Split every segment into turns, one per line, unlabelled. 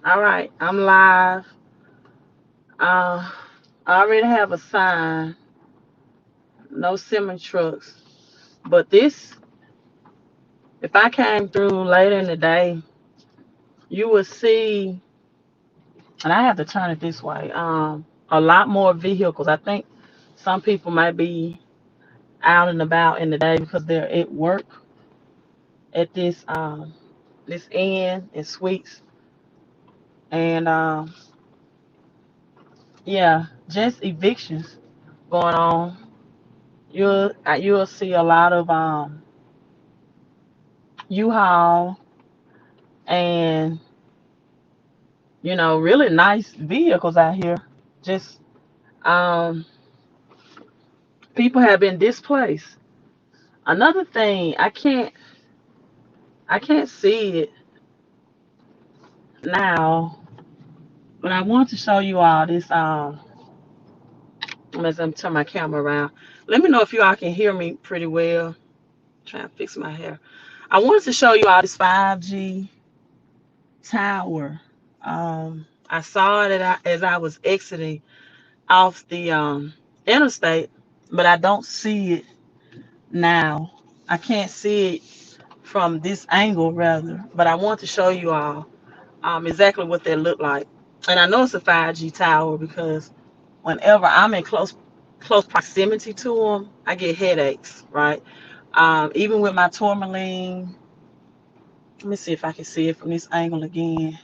All right, I'm live. Uh, I already have a sign, no semi trucks. But this, if I came through later in the day, you would see, and I have to turn it this way. A lot more vehicles. I think some people might be out and about in the day because they're at work at this inn in Sweets, and yeah, just evictions going on. You'll see a lot of U-Haul and really nice vehicles out here. Just um people have been displaced. Another thing, I can't see it now, but I want to show you all this as I'm turn my camera around. Let me know if you all can hear me pretty well. Trying to fix my hair. I wanted to show you all this 5G tower. I saw it as I was exiting off the interstate, but I don't see it now. I can't see it from this angle, rather, but I want to show you all exactly what they look like. And I know it's a 5G tower because whenever I'm in close proximity to them, I get headaches, right? Even with my tourmaline, let me see if I can see it from this angle again.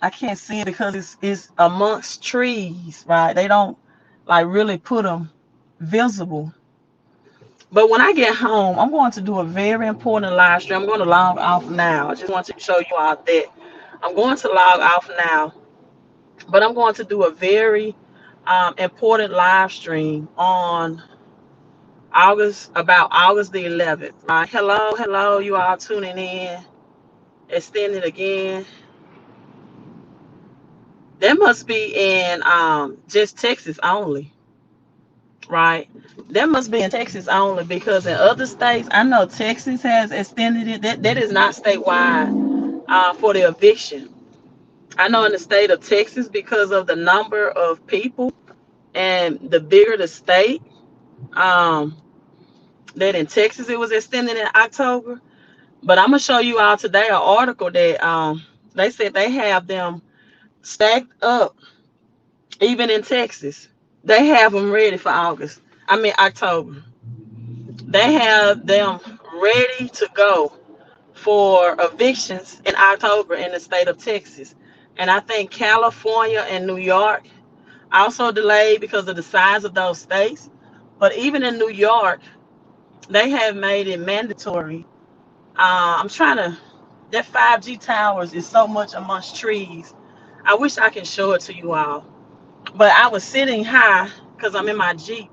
I can't see it because it's amongst trees, right? They don't like really put them visible. But when I get home, I'm going to do a very important live stream. I'm going to log off now. I just want to show you all that. I'm going to log off now, but I'm going to do a very important live stream on about August the 11th. Right? Hello, hello, you all tuning in. Extended again. That must be in just Texas only, right? That must be in Texas only because in other states, I know Texas has extended it. That is not statewide for the eviction. I know in the state of Texas, because of the number of people and the bigger the state, um, that in Texas it was extended in October. But I'm gonna show you all today an article that they said they have them stacked up even in Texas. They have them ready for August. I mean October. They have them ready to go for evictions in October in the state of Texas. And I think California and New York also delayed because of the size of those states. But even in New York, they have made it mandatory. I'm trying to, that 5G towers is so much amongst trees. I wish I can show it to you all. But I was sitting high because I'm in my Jeep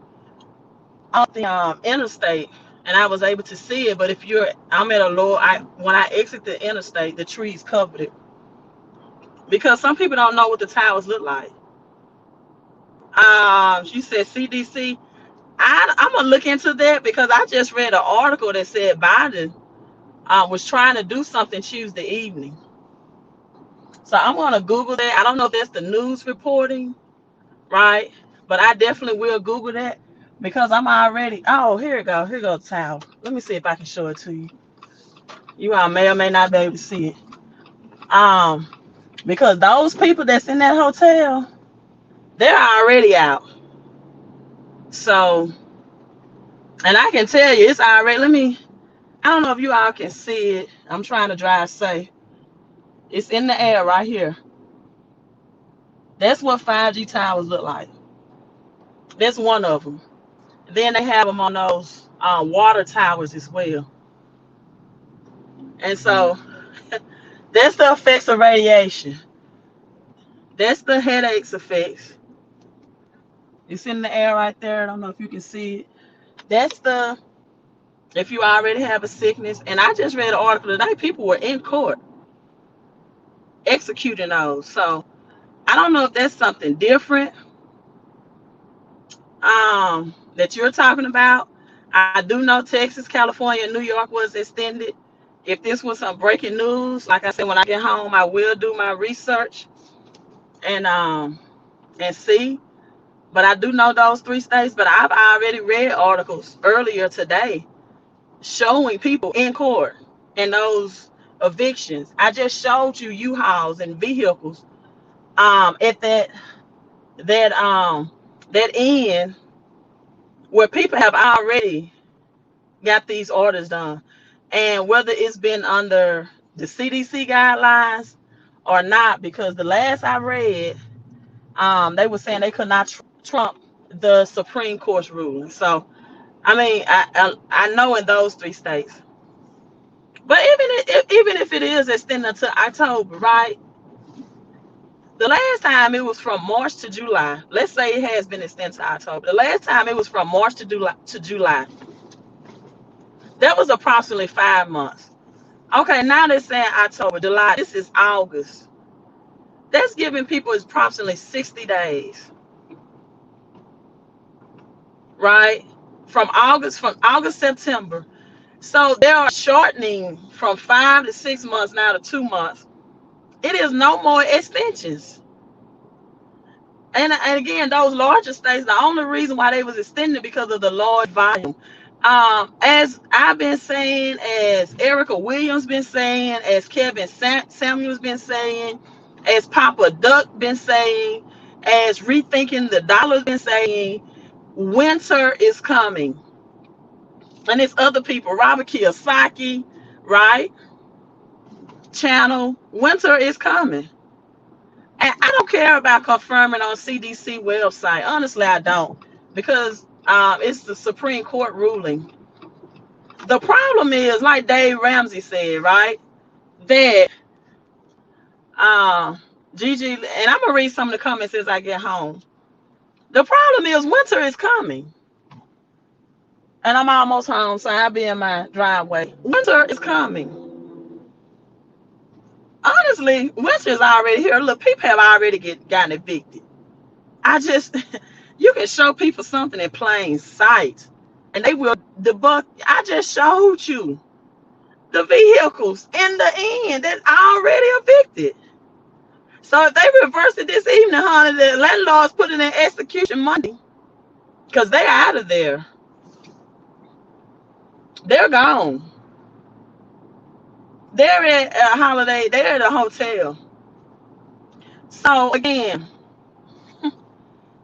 off the interstate and I was able to see it. But I'm at a low, when I exit the interstate, the trees covered it because some people don't know what the towers look like. She said CDC. I'm gonna look into that because I just read an article that said Biden was trying to do something Tuesday evening. So I'm gonna Google that. I don't know if that's the news reporting, right? But I definitely will Google that because I'm already. Oh, here it go. Here goes tower. Let me see if I can show it to you. You all may or may not be able to see it. Um, because those people that's in that hotel, they're already out. So, and I can tell you, it's already. Let me. I don't know if you all can see it. I'm trying to drive safe. It's in the air right here. That's what 5G towers look like. That's one of them. Then they have them on those water towers as well. And so that's the effects of radiation. That's the headaches effects. It's in the air right there. I don't know if you can see it. That's if you already have a sickness. And I just read an article today. People were in court executing those. So I don't know if that's something different that you're talking about. I do know Texas, California, and New York was extended. If this was some breaking news, like I said, when I get home, I will do my research and see. But I do know those 3 states. But I've already read articles earlier today showing people in court and those evictions. I just showed you U-Hauls and vehicles at that end where people have already got these orders done. And whether it's been under the CDC guidelines or not, because the last I read, they were saying they could not trump the Supreme Court's ruling. So, I mean, I know in those 3 states. But even if it is extended to October, right? The last time it was from March to July. Let's say it has been extended to October. The last time it was from March to July. That was approximately 5 months. Okay, now they're saying October, July. This is August. That's giving people approximately 60 days, right? From August, September. So they are shortening from 5 to 6 months now to 2 months. It is no more extensions. And again, those larger states, the only reason why they was extended because of the large volume. As I've been saying, as Erica Williams been saying, as Kevin Samuels been saying, as Papa Duck been saying, as Rethinking the Dollar's been saying, winter is coming. And it's other people, Robert Kiyosaki, right? Channel, winter is coming. And I don't care about confirming on CDC website. Honestly, I don't. Because it's the Supreme Court ruling. The problem is, like Dave Ramsey said, right? That Gigi, and I'm gonna read some of the comments as I get home. The problem is winter is coming. And I'm almost home, so I'll be in my driveway. Winter is coming. Honestly, winter is already here. Look, people have already gotten evicted. I just you can show people something in plain sight and they will debunk. I just showed you the vehicles in the end that's already evicted. So if they reverse it this evening, honey, the landlords put it in execution Monday because they're out of there. They're gone. They're at a holiday. They're at a hotel. So again,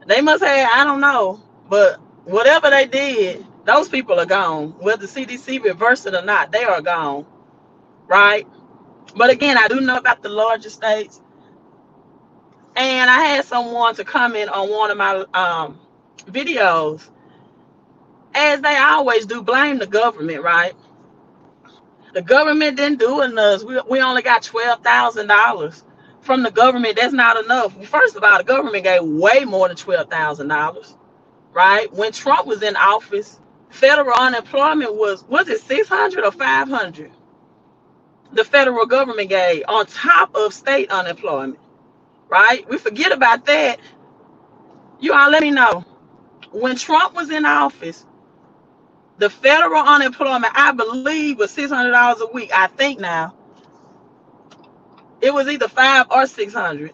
they must have, I don't know, but whatever they did, those people are gone. Whether CDC reversed it or not, they are gone, right? But again, I do know about the larger states. And I had someone to comment on one of my videos, as they always do, blame the government, right? The government didn't do enough. We only got $12,000 from the government. That's not enough. First of all, the government gave way more than $12,000, right? When Trump was in office, federal unemployment was it 600 or 500? The federal government gave on top of state unemployment, right? We forget about that. You all let me know. When Trump was in office, the federal unemployment, I believe, was $600 a week. I think now it was either 5 or 600.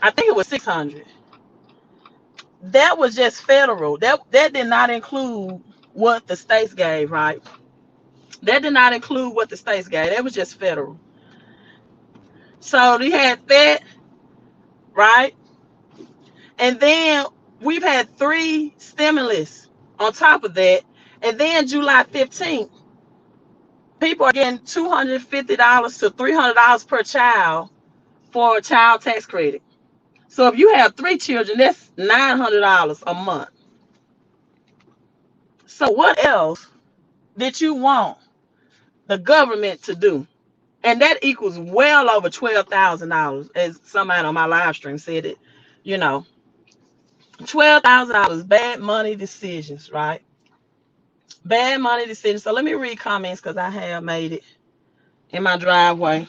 I think it was 600. That was just federal. That did not include what the states gave, right? That did not include what the states gave. That was just federal. So we had that, right? And then we've had 3 stimulus on top of that. And then July 15th, people are getting $250 to $300 per child for a child tax credit. So if you have 3 children, that's $900 a month. So what else did you want the government to do? And that equals well over $12,000, as somebody on my live stream said it. You know, $12,000, bad money decisions, right? Bad money decisions. So let me read comments because I have made it in my driveway.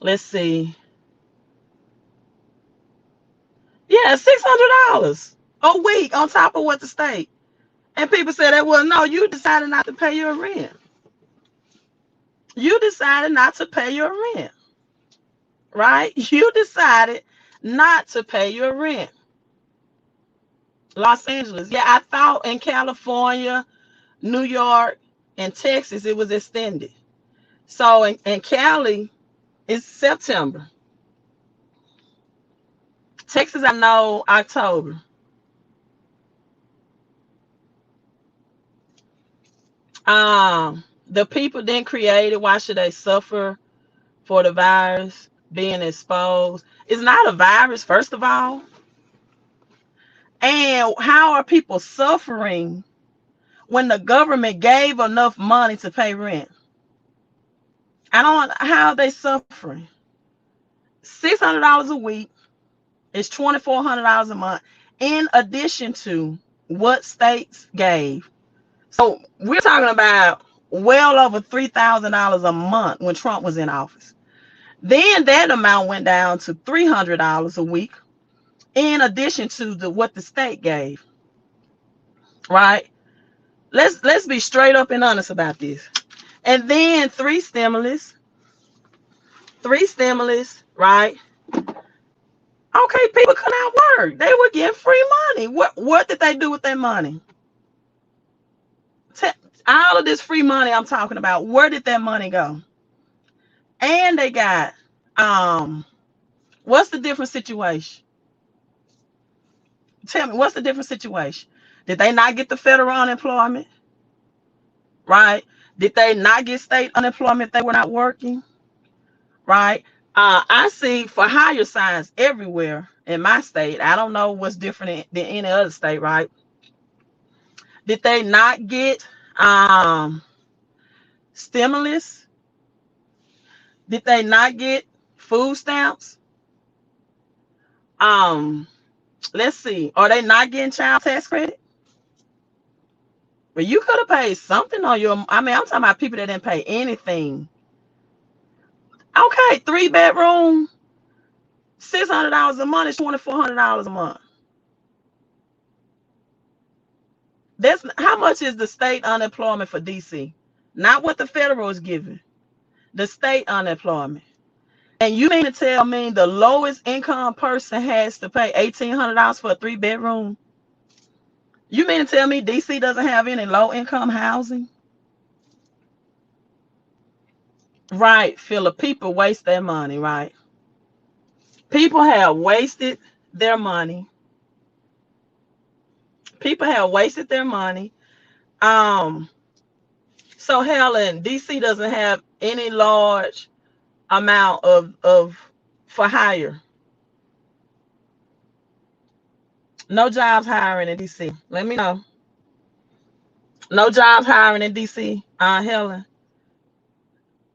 Let's see. Yeah, $600 a week on top of what the state. And people say that, well, no, you decided not to pay your rent. You decided not to pay your rent, right? You decided not to pay your rent. Los Angeles. Yeah, I thought in California, New York, and Texas, it was extended. So in Cali, it's September. Texas, I know, October. The people then created, why should they suffer for the virus being exposed? It's not a virus, first of all. And how are people suffering when the government gave enough money to pay rent? I don't know how they suffering. $600 a week is $2,400 a month, in addition to what states gave. So we're talking about well over $3,000 a month when Trump was in office. Then that amount went down to $300 a week, in addition to what the state gave. Right? Let's be straight up and honest about this. And then three stimulus, right? Okay, people could not work. They were getting free money. What did they do with their money? All of this free money I'm talking about, where did that money go? And they got, what's the different situation? Tell me, what's the different situation? Did they not get the federal unemployment? Right? Did they not get state unemployment if they were not working? Right? I see for hire signs everywhere in my state. I don't know what's different than any other state, right? Did they not get stimulus? Did they not get food stamps? Let's see. Are they not getting child tax credit? Well, you could have paid something on your, I'm talking about people that didn't pay anything. Okay, 3-bedroom, $600 a month is $2,400 a month. That's how much is the state unemployment for DC? Not what the federal is giving. The state unemployment. And you mean to tell me the lowest income person has to pay $1,800 for a 3-bedroom? You mean to tell me DC doesn't have any low income housing? Right, Philip. People waste their money, right? People have wasted their money. People have wasted their money. So Helen, DC doesn't have any large amount of for hire. No jobs hiring in DC. Let me know. No jobs hiring in DC, Helen.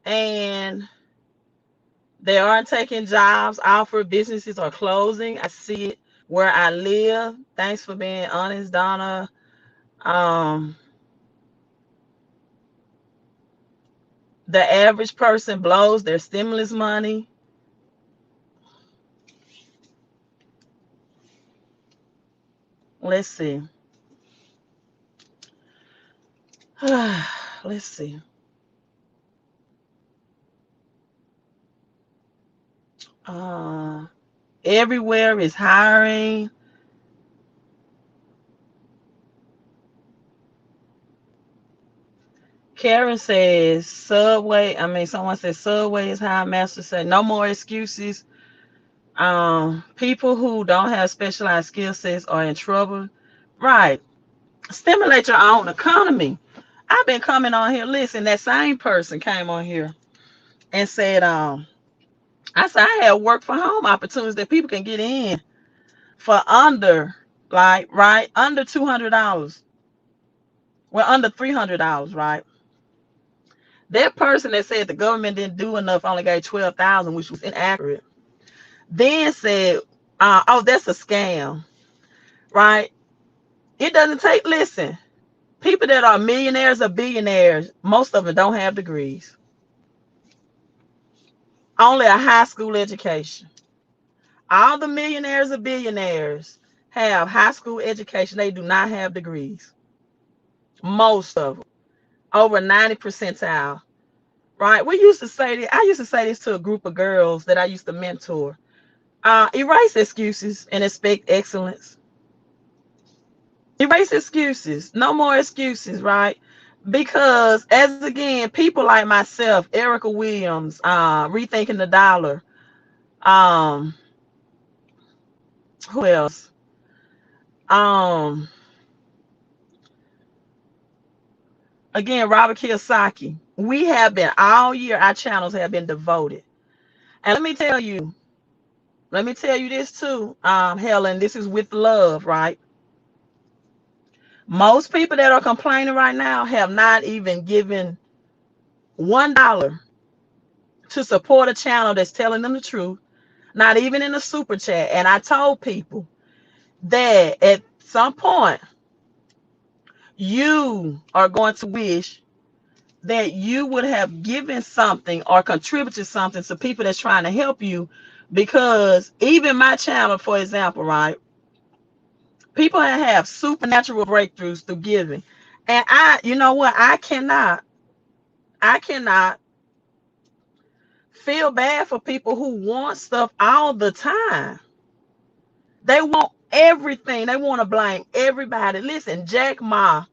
And they aren't taking jobs offered. Businesses are closing. I see it where I live. Thanks for being honest, Donna. The average person blows their stimulus money. Let's see. Let's see. Everywhere is hiring. Karen says Subway. Someone says Subway is high. Master said no more excuses. People who don't have specialized skill sets are in trouble. Right. Stimulate your own economy. I've been coming on here. Listen, that same person came on here and said, I said I have work from home opportunities that people can get in for under, under $200. Well, under $300, right? That person that said the government didn't do enough only gave $12,000, which was inaccurate. Then said, oh, that's a scam, right? It doesn't take, listen, people that are millionaires or billionaires, most of them don't have degrees. Only a high school education. All the millionaires or billionaires have high school education. They do not have degrees. Most of them, over 90 percentile. Right? We used to say this. I used to say this to a group of girls that I used to mentor. Erase excuses and expect excellence. Erase excuses. No more excuses, right? Because as again, people like myself, Erica Williams, Rethinking the Dollar, um, who else? Um, again, Robert Kiyosaki. We have been all year, our channels have been devoted. And let me tell you this too, Helen, this is with love, right? Most people that are complaining right now have not even given $1 to support a channel that's telling them the truth, not even in a super chat. And I told people that at some point you are going to wish that you would have given something or contributed something to people that's trying to help you. Because even my channel, for example, right, people have supernatural breakthroughs through giving. And you know what, I cannot feel bad for people who want stuff all the time. They want everything. They want to blame everybody. Listen, Jack Ma,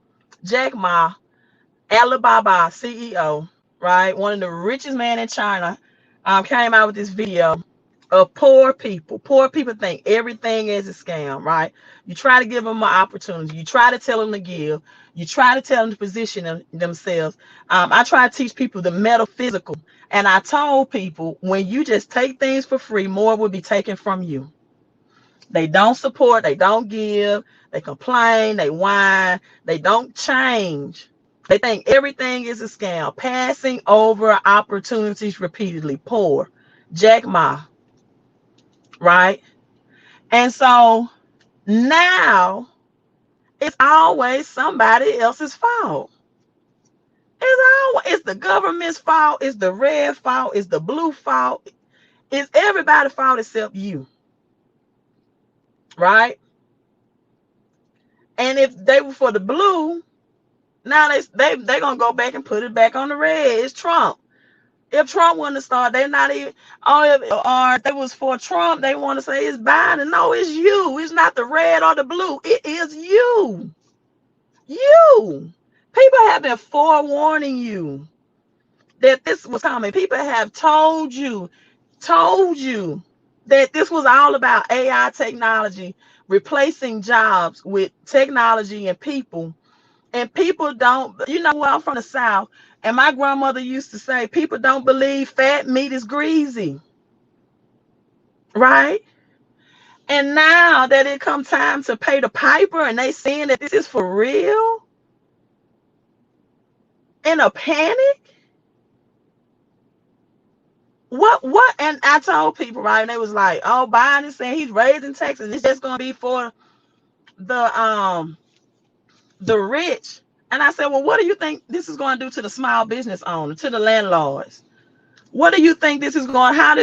Alibaba CEO, right? One of the richest men in China, came out with this video of poor people. Poor people think everything is a scam, right? You try to give them an opportunity. You try to tell them to give. You try to tell them to position themselves. I try to teach people the metaphysical. And I told people, when you just take things for free, more will be taken from you. They don't support. They don't give. They complain. They whine. They don't change. They think everything is a scam. Passing over opportunities repeatedly. Poor. Jack Ma. Right? And so now it's always somebody else's fault. It's the government's fault. It's the red fault. It's the blue fault. It's everybody's fault except you. Right? And if they were for the blue, now they're gonna go back and put it back on the red. It's Trump. If Trump wanted to start, they're not even. Or if it was for Trump, they want to say it's Biden. No, it's you. It's not the red or the blue. It is you. You. People have been forewarning you that this was coming. People have told you that this was all about AI technology replacing jobs with technology and people. And people don't, well, I'm from the South, and my grandmother used to say, people don't believe fat meat is greasy, right? And now that it come time to pay the piper and they seeing that this is for real, in a panic, what? And I told people, right, and they was like, oh, Biden is saying he's raising taxes, it's just going to be for the rich. And I said, well, what do you think this is going to do to the small business owner, to the landlords? What do you think this is going? How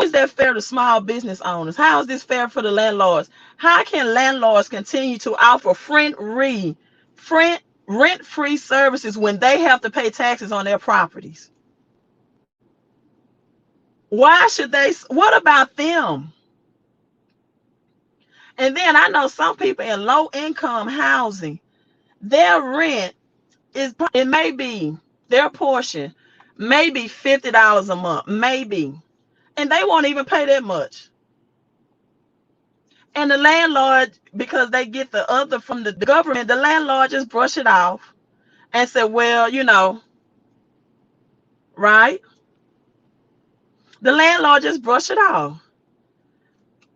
is that fair to small business owners? How is this fair for the landlords? How can landlords continue to offer rent-free services when they have to pay taxes on their properties? Why should they? What about them? And then I know some people in low-income housing, their rent it may be their portion, maybe $50 a month, maybe. And they won't even pay that much. And the landlord, because they get the other from the government, the landlord just brush it off and say, well, right? The landlord just brush it off.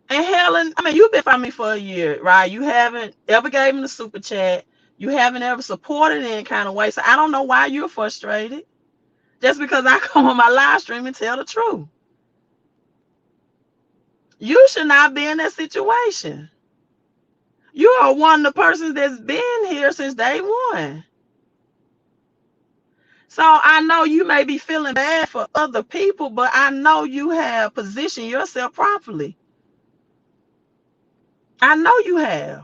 And Helen, I mean, you've been following me for a year, right? You haven't ever gave him the super chat. You haven't ever supported in any kind of way. So I don't know why you're frustrated. Just because I come on my live stream and tell the truth. You should not be in that situation. You are one of the persons that's been here since day one. So I know you may be feeling bad for other people, but I know you have positioned yourself properly. I know you have,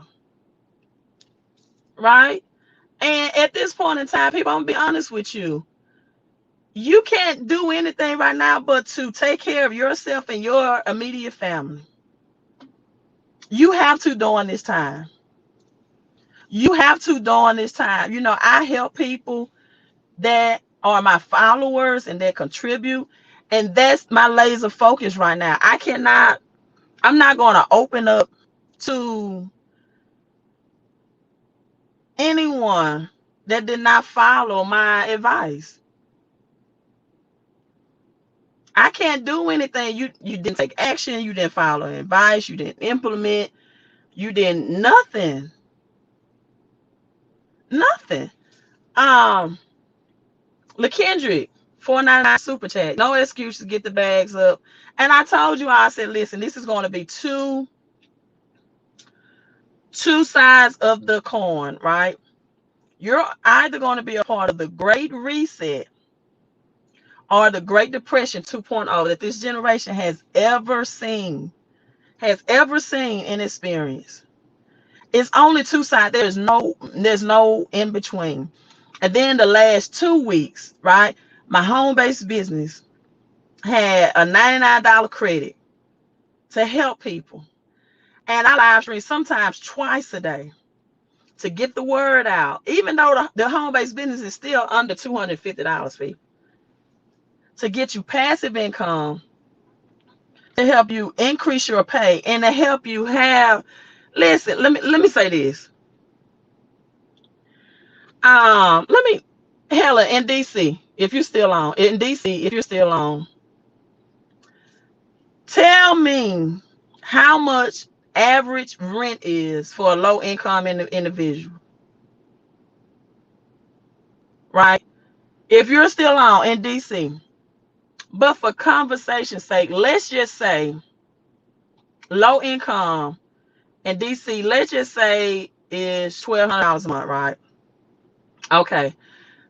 right? And at this point in time, people, I'm gonna be honest with you. You can't do anything right now but to take care of yourself and your immediate family. You have to during this time. You have to during this time. You know, I help people that are my followers and that contribute. And that's my laser focus right now. I'm not going to open up to anyone that did not follow my advice. I can't do anything. You didn't take action. You didn't follow advice. You didn't implement. You didn't nothing. Nothing. Um, LaKendrick, 499 super chat. No excuses. Get the bags up. And I told you, I said, listen, this is going to be two sides of the coin, right? You're either going to be a part of the Great Reset or the Great Depression 2.0 that this generation has ever seen and experienced. It's only two sides. There's no in between. And then the last 2 weeks, right? My home-based business had a $99 credit to help people. And I live stream sometimes twice a day to get the word out. Even though the home-based business is still under $250 fee. To get you passive income, to help you increase your pay, and to help you have, listen, let me say this. Let me, Hella, in DC, if you're still on, tell me how much average rent is for a low income individual, right? If you're still on in DC, but for conversation's sake, let's just say low income in DC, let's just say is $1,200 a month, right? Okay,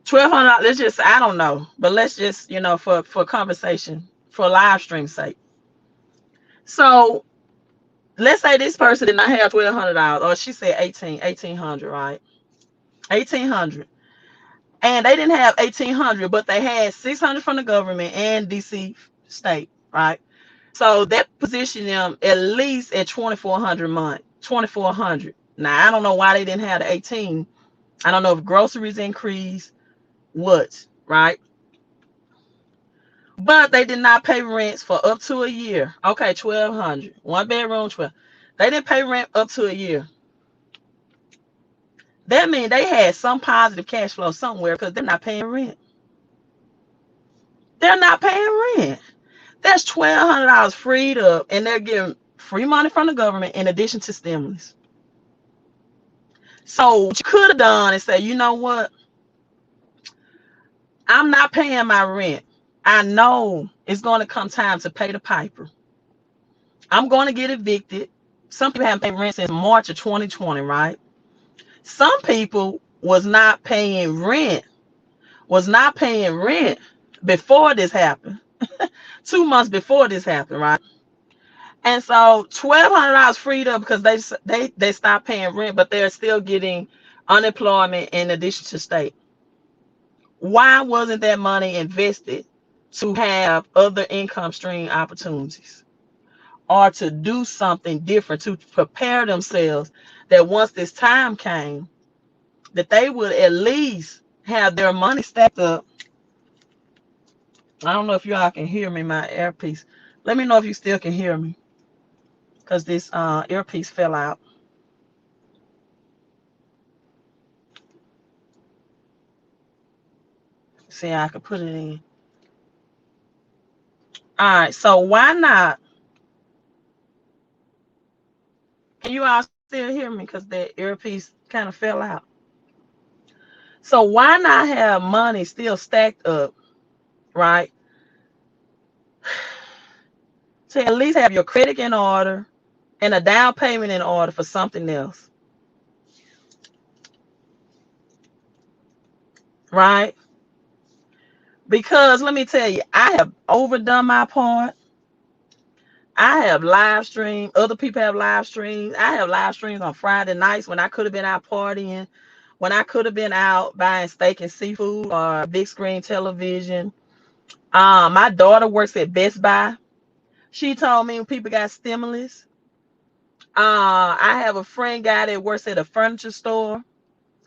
$1,200. Let's just, I don't know, but let's just, for conversation, for live stream sake. So let's say this person did not have $1,200, or she said 1,800, right? 1,800, and they didn't have 1,800, but they had 600 from the government and DC state, right? So that positioned them at least at 2,400 a month, 2,400. Now I don't know why they didn't have the 18. I don't know if groceries increased, what, right? But they did not pay rents for up to a year. Okay, 1,200, one bedroom, 12. They didn't pay rent up to a year. That means they had some positive cash flow somewhere because they're not paying rent. They're not paying rent. That's $1,200 freed up, and they're getting free money from the government in addition to stimulus. So what you could have done is say, you know what? I'm not paying my rent. I know it's going to come time to pay the piper. I'm going to get evicted. Some people haven't paid rent since March of 2020, right? Some people was not paying rent before this happened. 2 months before this happened, right? And so $1,200 freed up because they stopped paying rent, but they're still getting unemployment in addition to state. Why wasn't that money invested to have other income stream opportunities or to do something different to prepare themselves that once this time came, that they would at least have their money stacked up? I don't know if y'all can hear me, my earpiece. Let me know if you still can hear me, because this earpiece fell out. See, I could put it in. All right, so why not? Can you all still hear me? Because that earpiece kind of fell out. So why not have money still stacked up, right? To at least have your credit in order and a down payment in order for something else, right? Because let me tell you, I have overdone my part. I have live stream. Other people have live streams. I have live streams on Friday nights when I could have been out partying, when I could have been out buying steak and seafood or big screen television. My daughter works at Best Buy. She told me when people got stimulus. I have a friend guy that works at a furniture store.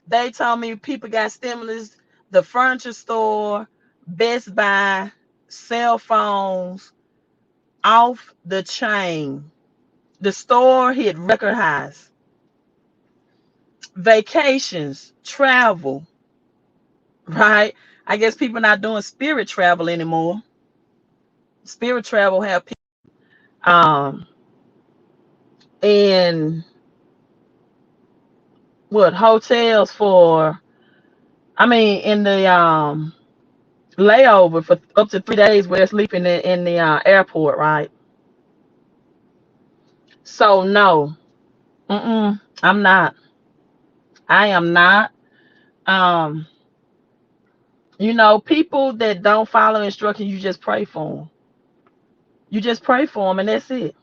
They told me people got stimulus. The furniture store, Best Buy, cell phones off the chain. The store hit record highs. Vacations, travel, right? I guess people not doing spirit travel anymore. Spirit travel have people in what hotels for, I mean in the layover for up to 3 days where they're sleeping in the airport, right? So no, I'm not. I am not. Um, people that don't follow instructions, you just pray for them. You just pray for them, and that's it.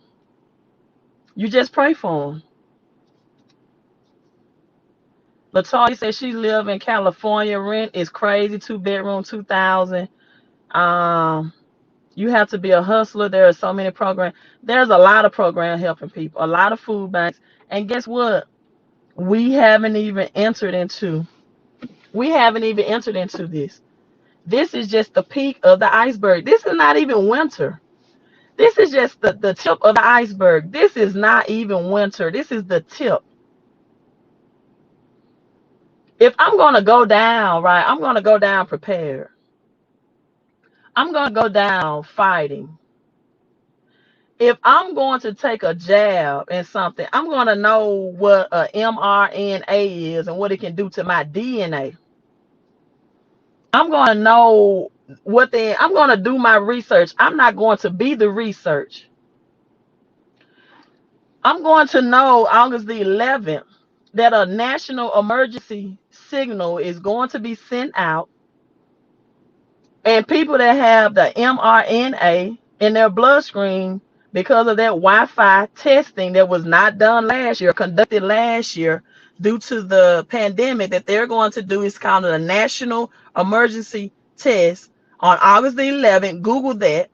You just pray for them. Latoya said she live in California. Rent is crazy. 2 bedroom, 2,000. You have to be a hustler. There are so many programs. There's a lot of programs helping people. A lot of food banks. And guess what? We haven't even entered into. We haven't even entered into this. This is just the peak of the iceberg. This is not even winter. This is just the tip of the iceberg. This is not even winter. This is the tip. If I'm going to go down, right, I'm going to go down prepared. I'm going to go down fighting. If I'm going to take a jab in something, I'm going to know what a mRNA is and what it can do to my DNA. I'm going to know I'm going to do my research. I'm not going to be the research. I'm going to know August the 11th that a national emergency signal is going to be sent out. And people that have the mRNA in their bloodstream because of that Wi-Fi testing that was not done last year, conducted last year due to the pandemic, that they're going to do is called a national emergency test on August the 11th. Google that.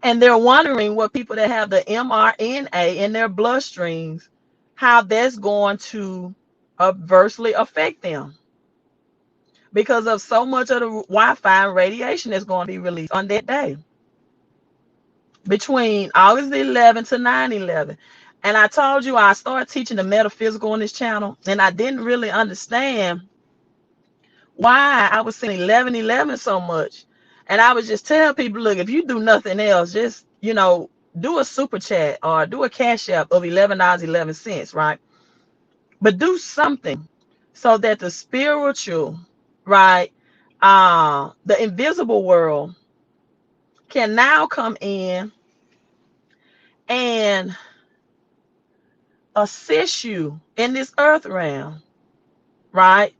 And they're wondering what people that have the mRNA in their bloodstreams, how that's going to adversely affect them because of so much of the Wi-Fi and radiation that's going to be released on that day between August the 11th to 9/11. And I told you I started teaching the metaphysical on this channel, and I didn't really understand why I was saying 11/11 so much. And I would just tell people, look, if you do nothing else, just, do a super chat or do a cash app of $11.11, right? But do something so that the spiritual, right, the invisible world can now come in and assist you in this earth realm, right?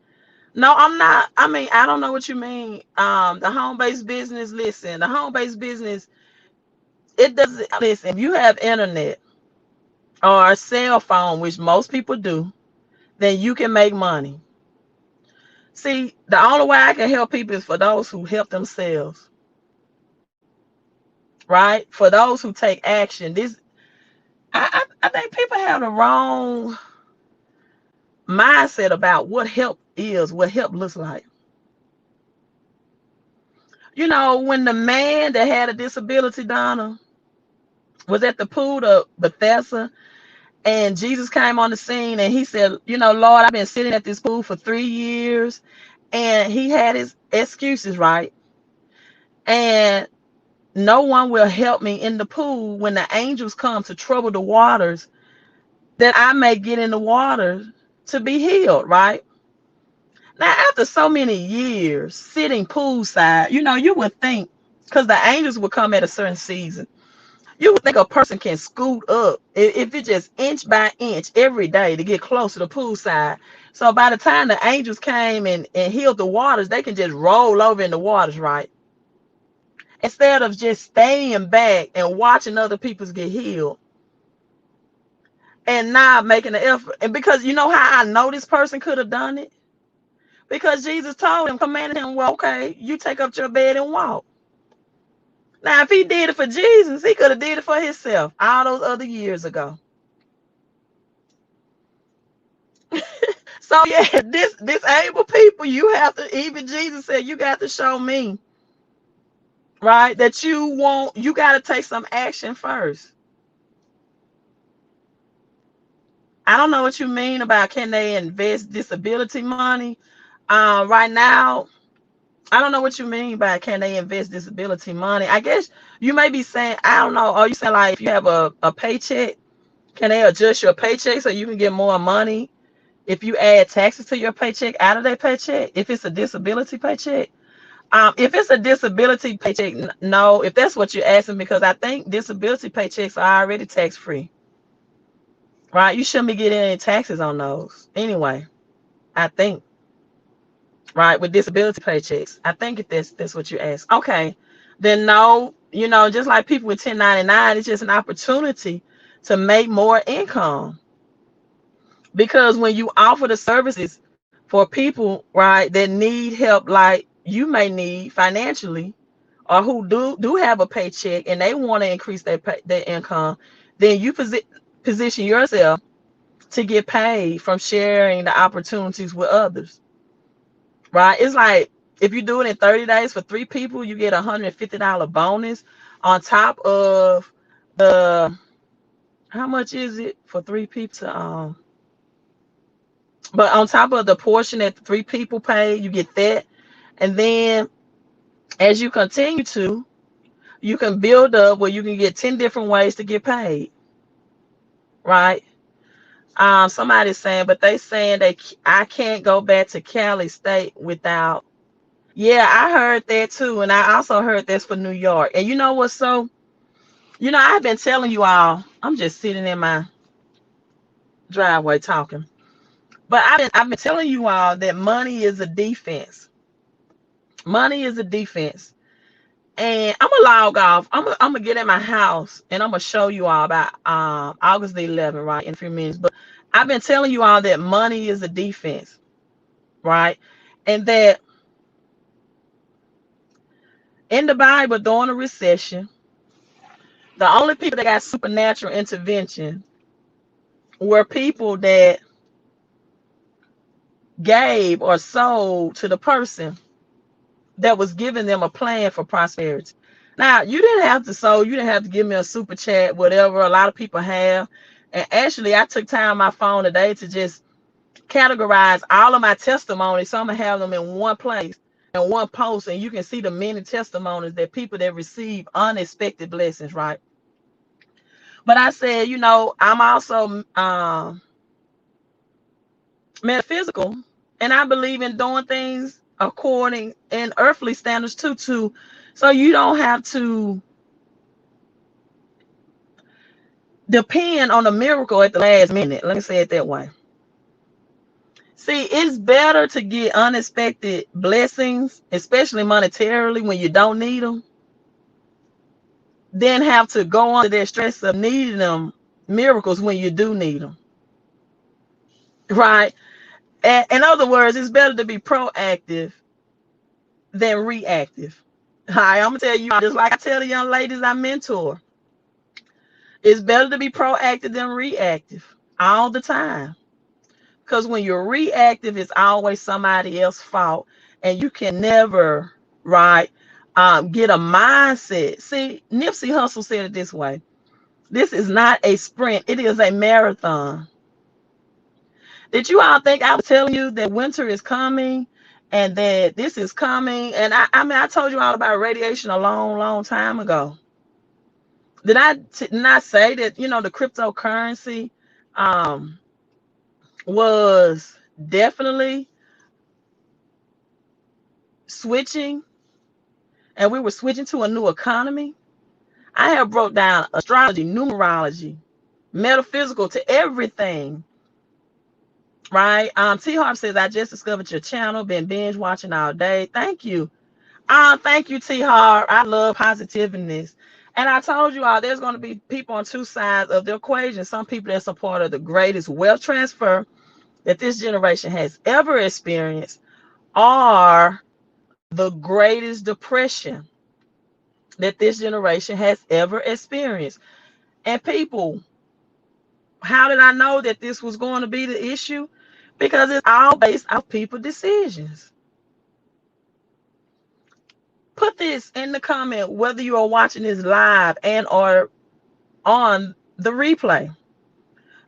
No, I'm not. I mean, I don't know what you mean. The home-based business, listen, the home-based business, it doesn't, listen, if you have internet or a cell phone, which most people do, then you can make money. See, the only way I can help people is for those who help themselves, right? For those who take action. I think people have the wrong mindset about what help is, what help looks like. When the man that had a disability, Donna, was at the pool of Bethesda, and Jesus came on the scene and he said, Lord, I've been sitting at this pool for 3 years. And he had his excuses, right? And no one will help me in the pool when the angels come to trouble the waters, that I may get in the water to be healed, right? Now, after so many years sitting poolside, you would think, because the angels would come at a certain season, you would think a person can scoot up, if it's just inch by inch every day to get close to the poolside. So by the time the angels came and healed the waters, they can just roll over in the waters, right? instead of just staying back and watching other people get healed and not making the effort. And because you know how I know this person could have done it? Because Jesus told him, commanded him, well, okay, you take up your bed and walk. Now, if he did it for Jesus, he could have did it for himself all those other years ago. So yeah, this disabled people, you have to, even Jesus said, you got to show me, right, that you got to take some action first. I don't know what you mean about can they invest disability money. Right now, I don't know what you mean by can they invest disability money. I guess you may be saying, I don't know. Are you saying like if you have a paycheck, can they adjust your paycheck so you can get more money if you add taxes to your paycheck out of that paycheck? If it's a disability paycheck, if it's a disability paycheck, no. If that's what you're asking, because I think disability paychecks are already tax free, right? You shouldn't be getting any taxes on those anyway. I think, right, with disability paychecks. I think if that's what you ask. Okay, then no, just like people with 1099, it's just an opportunity to make more income. Because when you offer the services for people, right, that need help like you may need financially, or who do have a paycheck and they want to increase their income, then you position yourself to get paid from sharing the opportunities with others. Right? It's like if you do it in 30 days for 3 people, you get $150 bonus on top of the, how much is it for 3 people? But on top of the portion that 3 people pay, you get that. And then as you continue to, you can build up where you can get 10 different ways to get paid. Right? Somebody's saying, but they saying I can't go back to Cali State without. Yeah, I heard that too. And I also heard that's for New York. And you know what? So, I've been telling you all, I'm just sitting in my driveway talking. But I've been telling you all that money is a defense. Money is a defense. And I'm gonna log off. I'm gonna get in my house and I'm gonna show you all about August the 11th, right, in a few minutes. But I've been telling you all that money is a defense, right? And that in the Bible, during a recession, the only people that got supernatural intervention were people that gave or sold to the person that was giving them a plan for prosperity. Now, you didn't have to sow, you didn't have to give me a super chat, whatever a lot of people have. And actually, I took time on my phone today to just categorize all of my testimonies. So I'm going to have them in one place, in one post, and you can see the many testimonies that people that receive unexpected blessings, right? But I said, I'm also metaphysical, and I believe in doing things according in earthly standards too, so you don't have to depend on a miracle at the last minute. Let me say it that way. See, it's better to get unexpected blessings, especially monetarily when you don't need them, than have to go under that stress of needing them miracles when you do need them. Right? In other words, it's better to be proactive than reactive. Hi, I'm gonna tell you, just like I tell the young ladies I mentor, it's better to be proactive than reactive all the time. Because when you're reactive, it's always somebody else's fault, and you can never, right, get a mindset. See, Nipsey Hussle said it this way: this is not a sprint; it is a marathon. Did you all think I was telling you that winter is coming and that this is coming? And I told you all about radiation a long time ago. Did I not say that, the cryptocurrency was definitely switching, and we were switching to a new economy? I have broke down astrology, numerology, metaphysical to everything. Right? T Harp says, I just discovered your channel, been binge watching all day. Thank you. Thank you, T Har. I love positiveness. And I told you all there's going to be people on two sides of the equation. Some people that's a part of the greatest wealth transfer that this generation has ever experienced, or the greatest depression that this generation has ever experienced. And people, how did I know that this was going to be the issue? Because it's all based off people's decisions. Put this in the comment whether you are watching this live and or on the replay.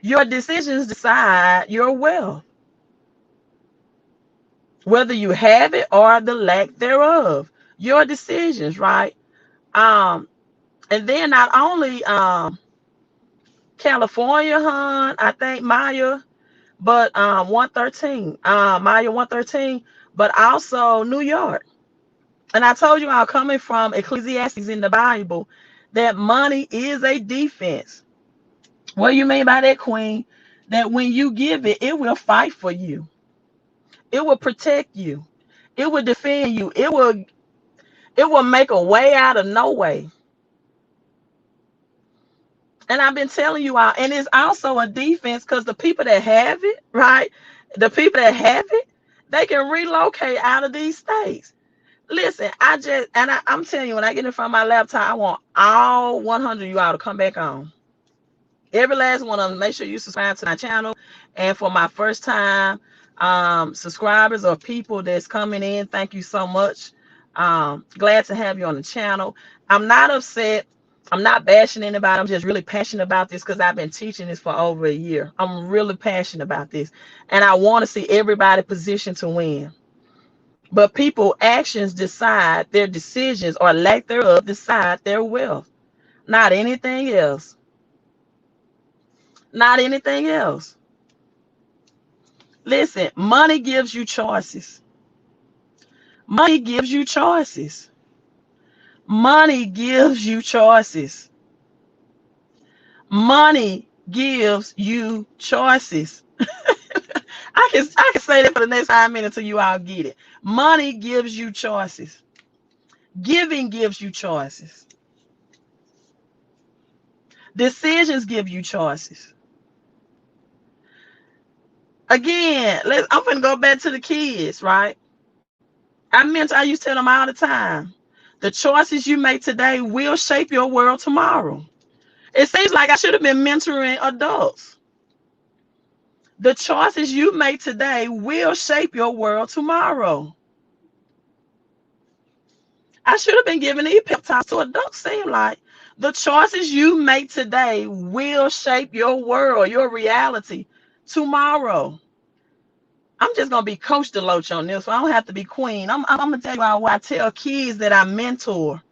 Your decisions decide your wealth, whether you have it or the lack thereof. Your decisions, right? And then not only California, I think Maya, but 113, Maya 113, but also New York. And I told you all, coming from Ecclesiastes in the Bible, that money is a defense. What do you mean by that, Queen? That when you give it, it will fight for you. It will protect you. It will defend you. It will make a way out of no way. And I've been telling you all, and it's also a defense because the people that have it, right? The people that have it, they can relocate out of these states. Listen, I'm telling you, when I get in front of my laptop, I want all 100 of you all to come back on. Every last one of them. Make sure you subscribe to my channel. And for my first time subscribers or people that's coming in, thank you so much. Glad to have you on the channel. I'm not upset. I'm not bashing anybody. I'm just really passionate about this because I've been teaching this for over a year. I'm really passionate about this. And I want to see everybody positioned to win. But people's actions decide their decisions, or lack thereof decide their wealth. Not anything else. Not anything else. Listen, money gives you choices. Money gives you choices. Money gives you choices. Money gives you choices. I can say that for the next 5 minutes until you all get it. Money gives you choices. Giving gives you choices. Decisions give you choices. Again, I'm gonna go back to the kids, right? I used to tell them all the time, the choices you make today will shape your world tomorrow. It seems like I should have been mentoring adults. The choices you make today will shape your world tomorrow. I should have been giving these pep talks to adults. Seem like the choices you make today will shape your world, your reality tomorrow. I'm just gonna be Coach Deloach on this, so I don't have to be Queen. I'm gonna tell you why I tell kids that I mentor.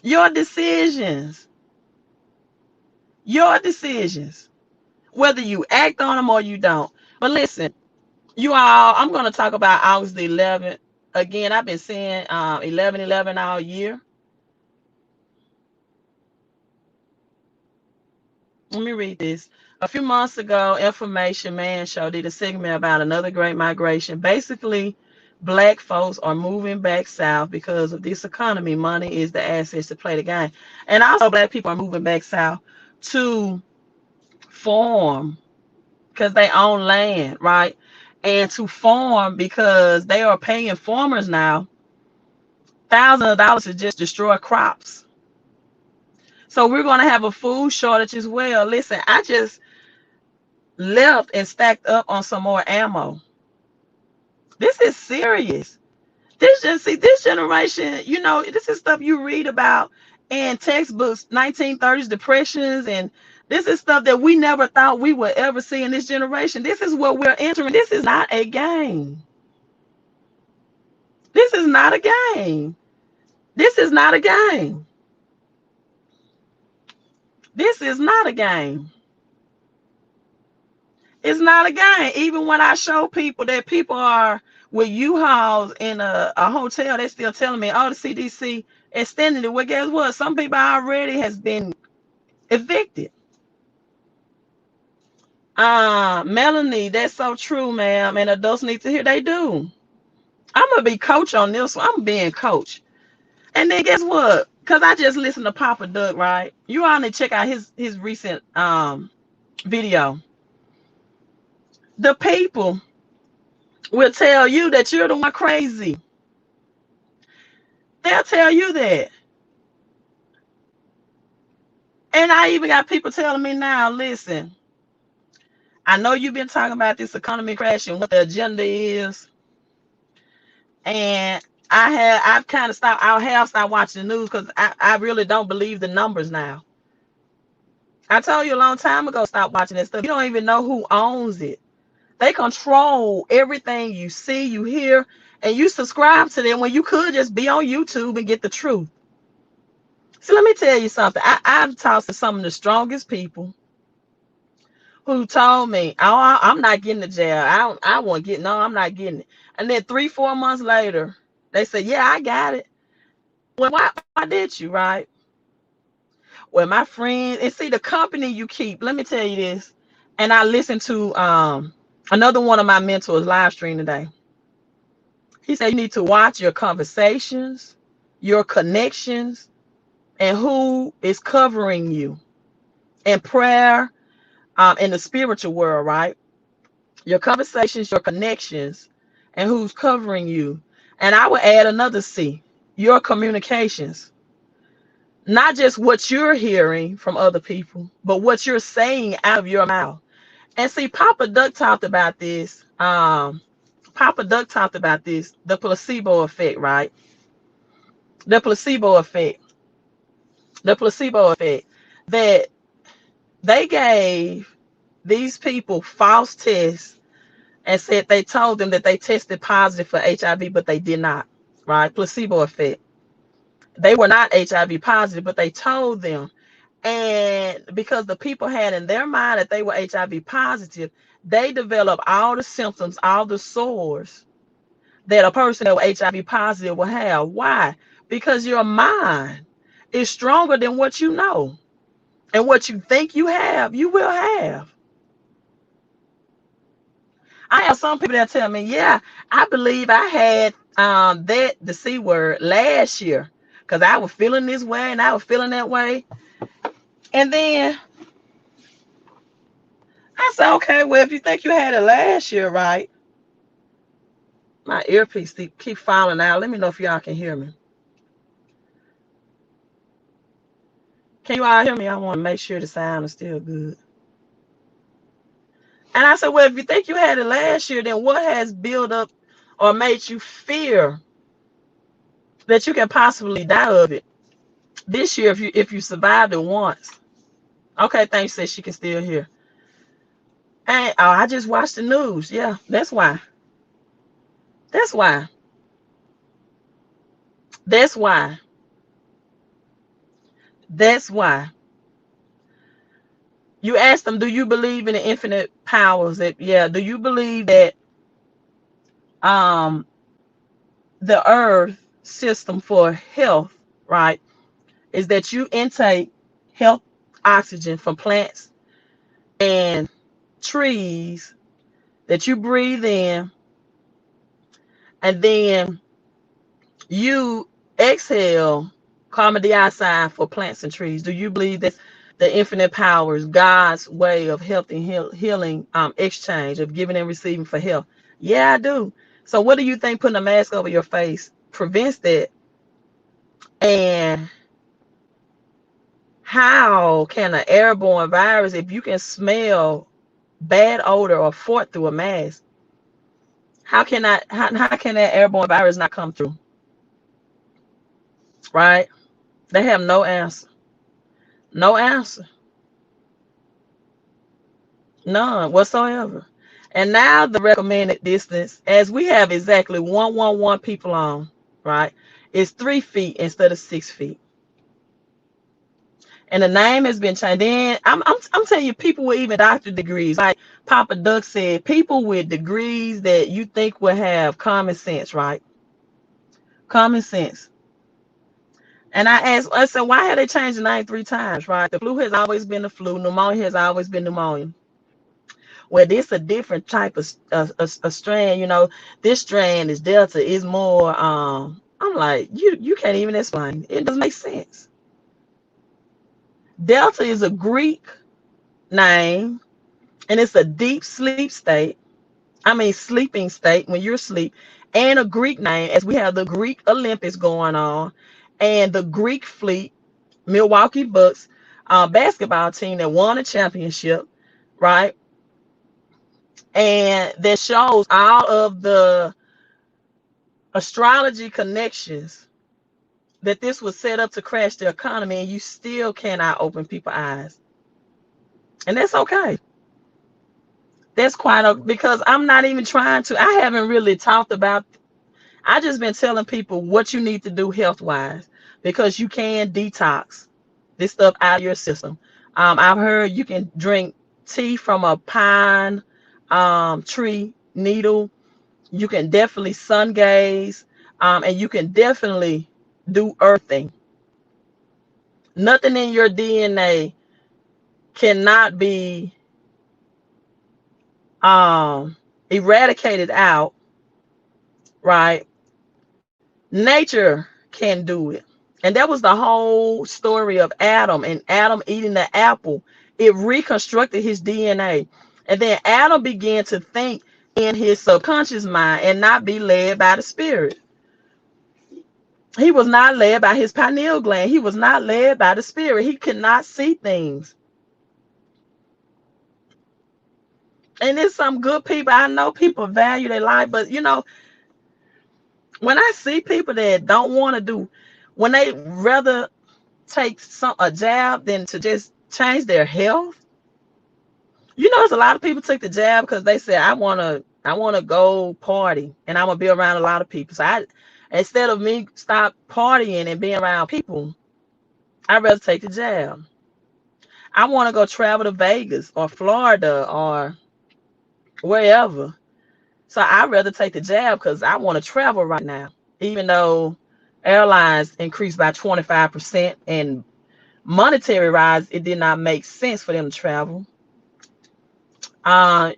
Your decisions. Your decisions. Whether you act on them or you don't. But listen, you all, I'm gonna talk about August the 11th. Again, I've been saying 11/11 all year. Let me read this. A few months ago, Information Man Show did a segment about another great migration. Basically, Black folks are moving back south because of this economy. Money is the assets to play the game. And also, Black people are moving back south to farm because they own land, right? And to farm because they are paying farmers now thousands of dollars to just destroy crops. So we're going to have a food shortage as well. Listen, I just left and stacked up on some more ammo. This is serious. This generation, this is stuff you read about in textbooks, 1930s depressions, and this is stuff that we never thought we would ever see in this generation. This is what we're entering. This is not a game. This is not a game. This is not a game. This is not a game. It's not a game. Even when I show people that people are with U-Hauls in a hotel, they're still telling me, oh, the CDC extended it. Well, guess what? Some people already has been evicted. Melanie, that's so true, ma'am. And adults need to hear. They do. I'm gonna be coach on this one. I'm being coach. And then guess what? Because I just listened to Papa Doug, right? You all need to check out his recent video. The people will tell you that you're the one crazy. They'll tell you that. And I even got people telling me now, listen, I know you've been talking about this economy crash and what the agenda is. And I've kind of stopped, I have stopped watching the news because I really don't believe the numbers now. I told you a long time ago, stop watching that stuff. You don't even know who owns it. They control everything you see, you hear, and you subscribe to them when you could just be on YouTube and get the truth. So let me tell you something. I've talked to some of the strongest people who told me, "Oh, I'm not getting to jail. I won't get. No, I'm not getting it." And then 3, 4 months later, they said, "Yeah, I got it." Well, why did you, right? Well, my friend, and see the company you keep. Let me tell you this. And I listened to another one of my mentors live stream today. He said you need to watch your conversations, your connections, and who is covering you in prayer, in the spiritual world, right? Your conversations, your connections, and who's covering you. And I would add another C, your communications. Not just what you're hearing from other people, but what you're saying out of your mouth. And see, Papa Duck talked about this. Papa Duck talked about this, the placebo effect, right? The placebo effect. The placebo effect. That they gave these people false tests and said they told them that they tested positive for HIV, but they did not, right? Placebo effect. They were not HIV positive, but they told them. And because the people had in their mind that they were HIV positive, they developed all the symptoms, all the sores that a person that was HIV positive will have. Why? Because your mind is stronger than what you know. And what you think you have, you will have. I have some people that tell me, yeah, I believe I had the C word last year because I was feeling this way and I was feeling that way. And then I said, okay, well, if you think you had it last year, right? My earpiece keep falling out. Let me know if y'all can hear me. Can you all hear me? I want to make sure the sound is still good. And I said, well, if you think you had it last year, then what has built up or made you fear that you can possibly die of it this year if you survived it once? Okay, thanks. Says she can still hear. And I just watched the news. Yeah, that's why. That's why. That's why. That's why. You ask them, do you believe in the infinite powers? That yeah. Do you believe that um the earth system for health, right, is that you intake health oxygen from plants and trees that you breathe in, and then you exhale carbon dioxide for plants and trees? Do you believe that the infinite powers, God's way of health and healing exchange of giving and receiving for health? Yeah, I do. So what do you think putting a mask over your face prevents that? And how can an airborne virus, if you can smell bad odor or fart through a mask, how can that airborne virus not come through? Right? They have no answer. No answer. None whatsoever. And now the recommended distance, as we have exactly 111 people on, right, is 3 feet instead of 6 feet. And the name has been changed. Then I'm telling you, people with even doctorate degrees, like Papa Duck said, people with degrees that you think will have common sense, right? Common sense. And I said, why have they changed the name 3 times, right? The flu has always been the flu. Pneumonia has always been pneumonia. Where this a different type of a strand, this strand is delta, is more I'm like, you can't even explain. It doesn't make sense. Delta is a Greek name, and it's a deep sleep state. I mean sleeping state when you're asleep, and a Greek name, as we have the Greek Olympics going on, and the Greek fleet, Milwaukee Bucks basketball team that won a championship, right? And that shows all of the astrology connections that this was set up to crash the economy, and you still cannot open people's eyes. And that's okay. That's because I'm not even trying to. I haven't really talked about. I just been telling people what you need to do health wise, because you can detox this stuff out of your system. I've heard you can drink tea from a pine tree needle. You can definitely sun gaze, and you can definitely do earthing. Nothing in your DNA cannot be eradicated out, right? Nature can do it. And that was the whole story of Adam, and Adam eating the apple. It reconstructed his DNA. And then Adam began to think in his subconscious mind and not be led by the spirit. He was not led by his pineal gland. He was not led by the spirit. He could not see things. And there's some good people. I know people value their life, but when I see people that don't want to do, when they rather take a jab than to just change their health. There's a lot of people take the jab because they say, I wanna go party, and I'm gonna be around a lot of people. So instead of me stop partying and being around people, I'd rather take the jab. I want to go travel to Vegas or Florida or wherever. So I'd rather take the jab because I want to travel right now, even though airlines increased by 25% and monetary rise, it did not make sense for them to travel.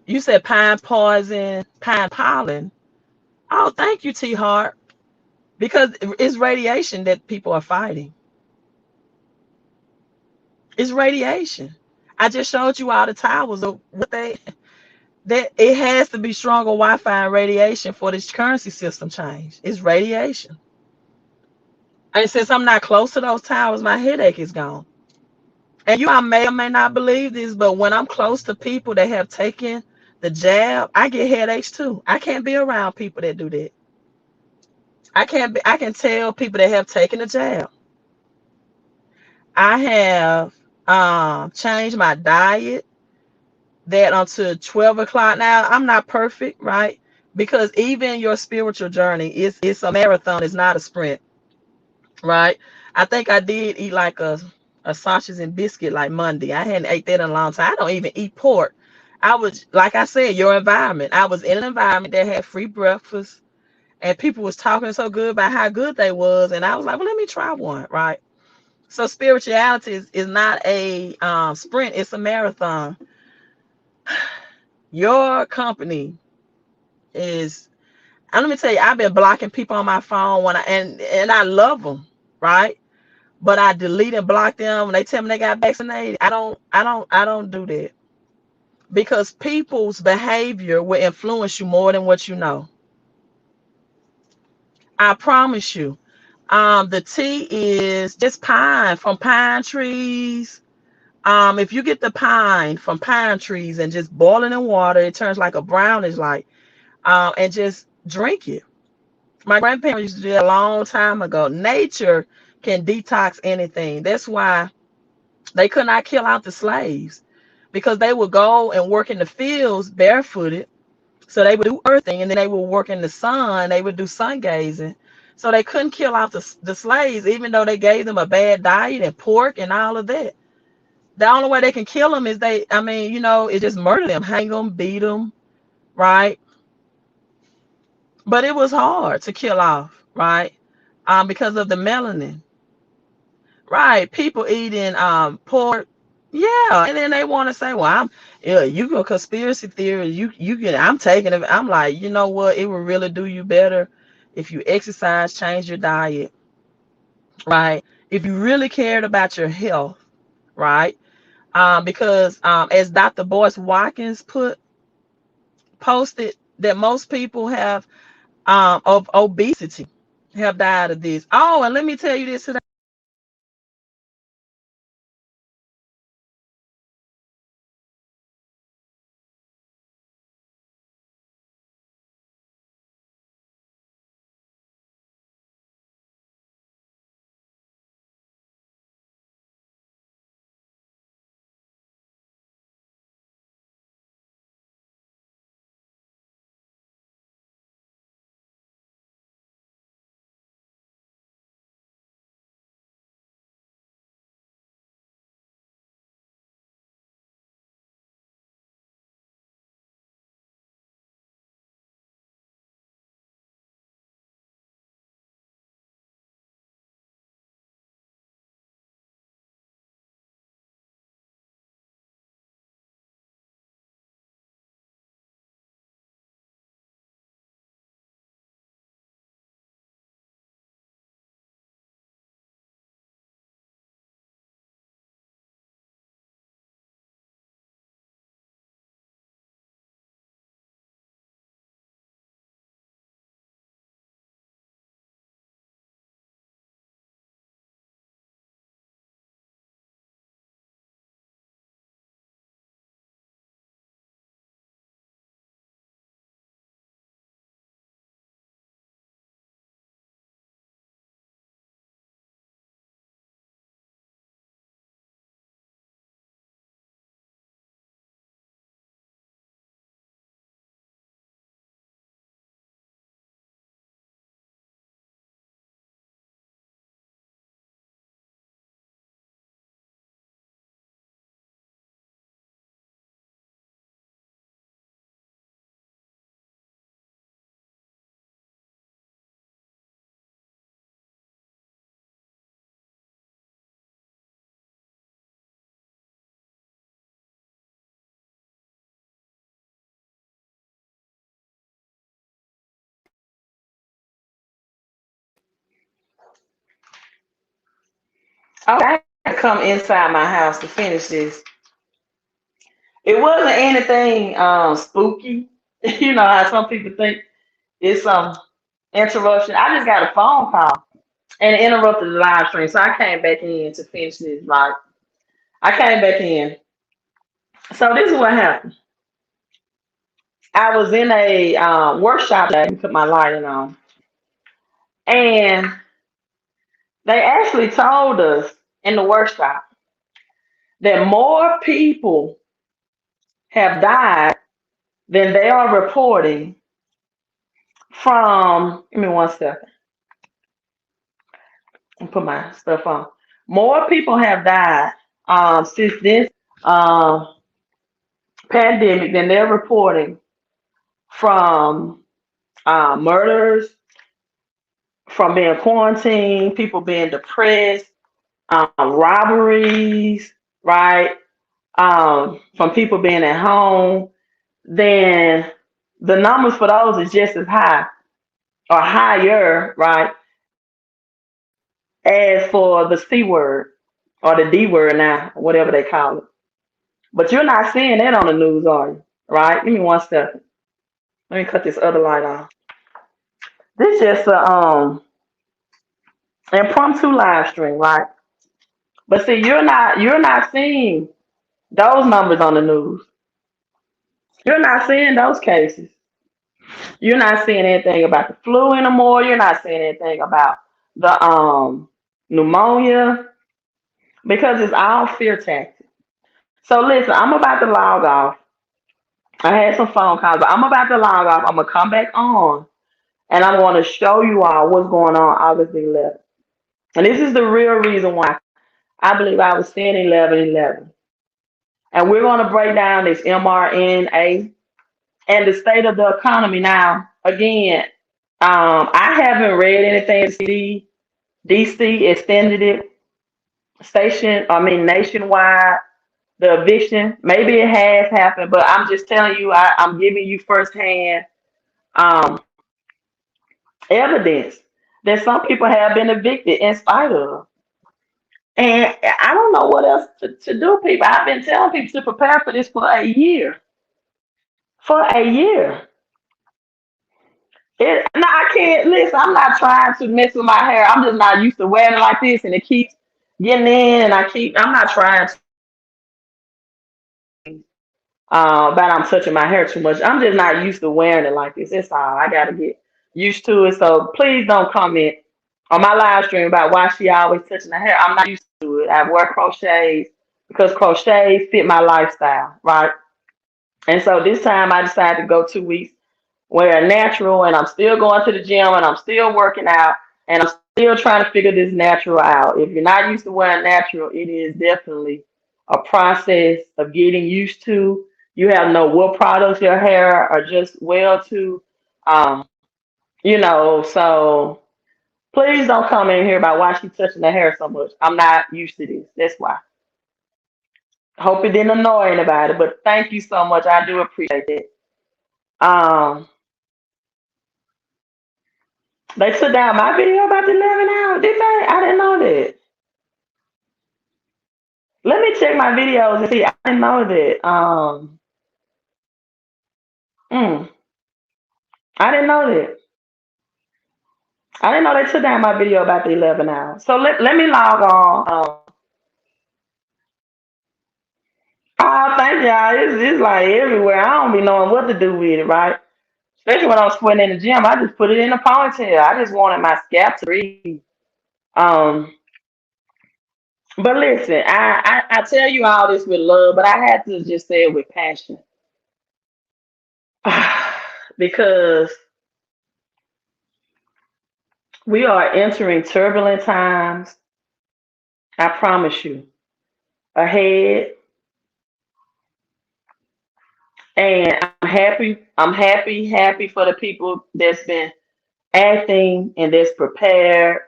You said pine poison, pine pollen. Oh, thank you, T Hart. Because it's radiation that people are fighting. It's radiation. I just showed you all the towers of what that it has to be stronger Wi-Fi and radiation for this currency system change. It's radiation. And since I'm not close to those towers, my headache is gone. And I may or may not believe this, but when I'm close to people that have taken the jab, I get headaches too. I can't be around people that do that. I can tell people that have taken the jab. I have changed my diet that until 12 o'clock. Now, I'm not perfect, right? Because even your spiritual journey it's a marathon, it's not a sprint, right? I think I did eat like a sausage and biscuit like Monday. I hadn't ate that in a long time. I don't even eat pork. I was, like I said, your environment. I was in an environment that had free breakfast, and people was talking so good about how good they was, and I was like, well, let me try one, right? So spirituality is not a sprint, it's a marathon. Your company is, and let me tell you, I've been blocking people on my phone and I love them, right? But I delete and block them when they tell me they got vaccinated. I don't do that, because people's behavior will influence you more than what you know. I promise you. The tea is just pine from pine trees. If you get the pine from pine trees and just boil it in water, it turns like a brownish light. And just drink it. My grandparents used to do that a long time ago. Nature can detox anything. That's why they could not kill out the slaves, because they would go and work in the fields barefooted. So they would do earthing, and then they would work in the sun. They would do sun gazing. So they couldn't kill out the slaves, even though they gave them a bad diet and pork and all of that. The only way they can kill them is is just murder them, hang them, beat them, right? But it was hard to kill off, right? Because of the melanin, right? People eating pork, yeah, and then they want to say, well, Yeah, you go conspiracy theory. You get. I'm taking it. I'm like, you know what? It will really do you better if you exercise, change your diet, right? If you really cared about your health, right? Because as Dr. Boyce Watkins posted that most people have of obesity have died of this. Oh, and let me tell you this today. Okay, I had to come inside my house to finish this. It wasn't anything spooky. You know how some people think it's some interruption. I just got a phone call and it interrupted the live stream. So I came back in to finish this. Like I came back in. So this is what happened. I was in a workshop today and put my lighting on. And they actually told us in the workshop that more people have died than they are reporting from, give me 1 second, and put my stuff on. More people have died since this um, pandemic than they're reporting from murders, from being quarantined, people being depressed, robberies, right? From people being at home, then the numbers for those is just as high or higher, right, as for the C word or the D word now, whatever they call it. But you're not seeing that on the news, are you? Right? Give me 1 second. Let me cut this other light off. This just a impromptu live stream, right? But see, you're not seeing those numbers on the news. You're not seeing those cases. You're not seeing anything about the flu anymore. You're not seeing anything about the pneumonia because it's all fear tactics. So listen, I'm about to log off. I had some phone calls, but I'm about to log off. I'm gonna come back on and I'm gonna show you all what's going on August the 11th. And this is the real reason why I believe I was saying 11/11. And we're gonna break down this mRNA and the state of the economy. Now, again, I haven't read anything. DC extended it nationwide. the eviction. Maybe it has happened, but I'm just telling you, I'm giving you firsthand um, evidence that some people have been evicted in spite of. And I don't know what else to do, people. I've been telling people to prepare for this for a year. For a year. No, I can't listen. I'm not trying to mess with my hair. I'm just not used to wearing it like this, and it keeps getting in, and I'm not trying to about I'm touching my hair too much. I'm just not used to wearing it like this. It's all. I gotta get used to it. So please don't comment on my live stream about why she always touching her hair. I'm not used to it. I wear crochets because crochets fit my lifestyle, right? And so this time I decided to go 2 weeks wear natural, and I'm still going to the gym, and I'm still working out, and I'm still trying to figure this natural out. If you're not used to wearing natural, it is definitely a process of getting used to. You have to know what products your hair are just well to, um, so please don't come in here about why she's touching her hair so much. I'm not used to this. That's why. Hope it didn't annoy anybody, but thank you so much. I do appreciate it. Um, they took down my video about the 11 hours, didn't they? I didn't know that. Let me check my videos and see. I didn't know that. Mm, I didn't know that. I didn't know they took down my video about the 11 hours. So let me log on. Oh, thank y'all. It's like everywhere. I don't be knowing what to do with it, right? Especially when I'm sweating in the gym. I just put it in a ponytail. I just wanted my scalp to breathe. Um, but listen, I tell you all this with love, but I had to just say it with passion. Because we are entering turbulent times, I promise you, ahead. And I'm happy for the people that's been acting and that's prepared.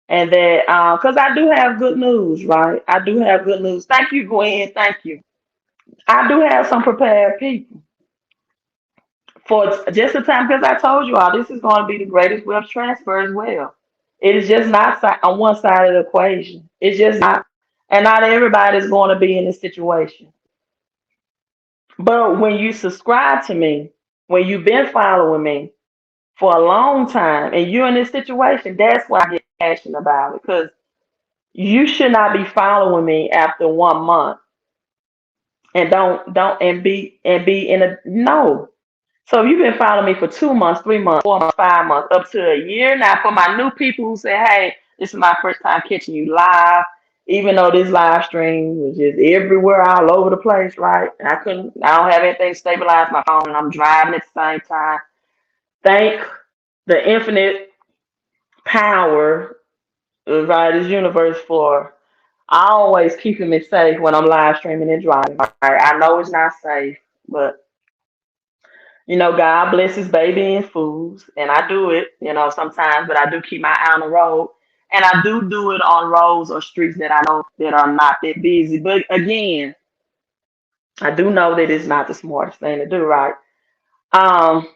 And that, because I do have good news, right? I do have good news. Thank you, Gwen. Thank you. I do have some prepared people for just the time, because I told you all this is going to be the greatest wealth transfer as well. It is just not on one side of the equation. It's just not, and not everybody's going to be in this situation. But when you subscribe to me, when you've been following me for a long time, and you're in this situation, that's why I get passionate about it. Because you should not be following me after 1 month and don't and be in a no. So if you've been following me for 2 months, 3 months, 4 months, 5 months, up to a year now, for my new people who say, hey, this is my first time catching you live, even though this live stream was just everywhere, all over the place, right? And I don't have anything to stabilize my phone, and I'm driving at the same time. Thank the infinite power of right, this universe for always keeping me safe when I'm live streaming and driving. Right? I know it's not safe, but God blesses baby and foods, and I do it, sometimes, but I do keep my eye on the road, and I do it on roads or streets that I know that are not that busy. But again, I do know that it's not the smartest thing to do, right? Um,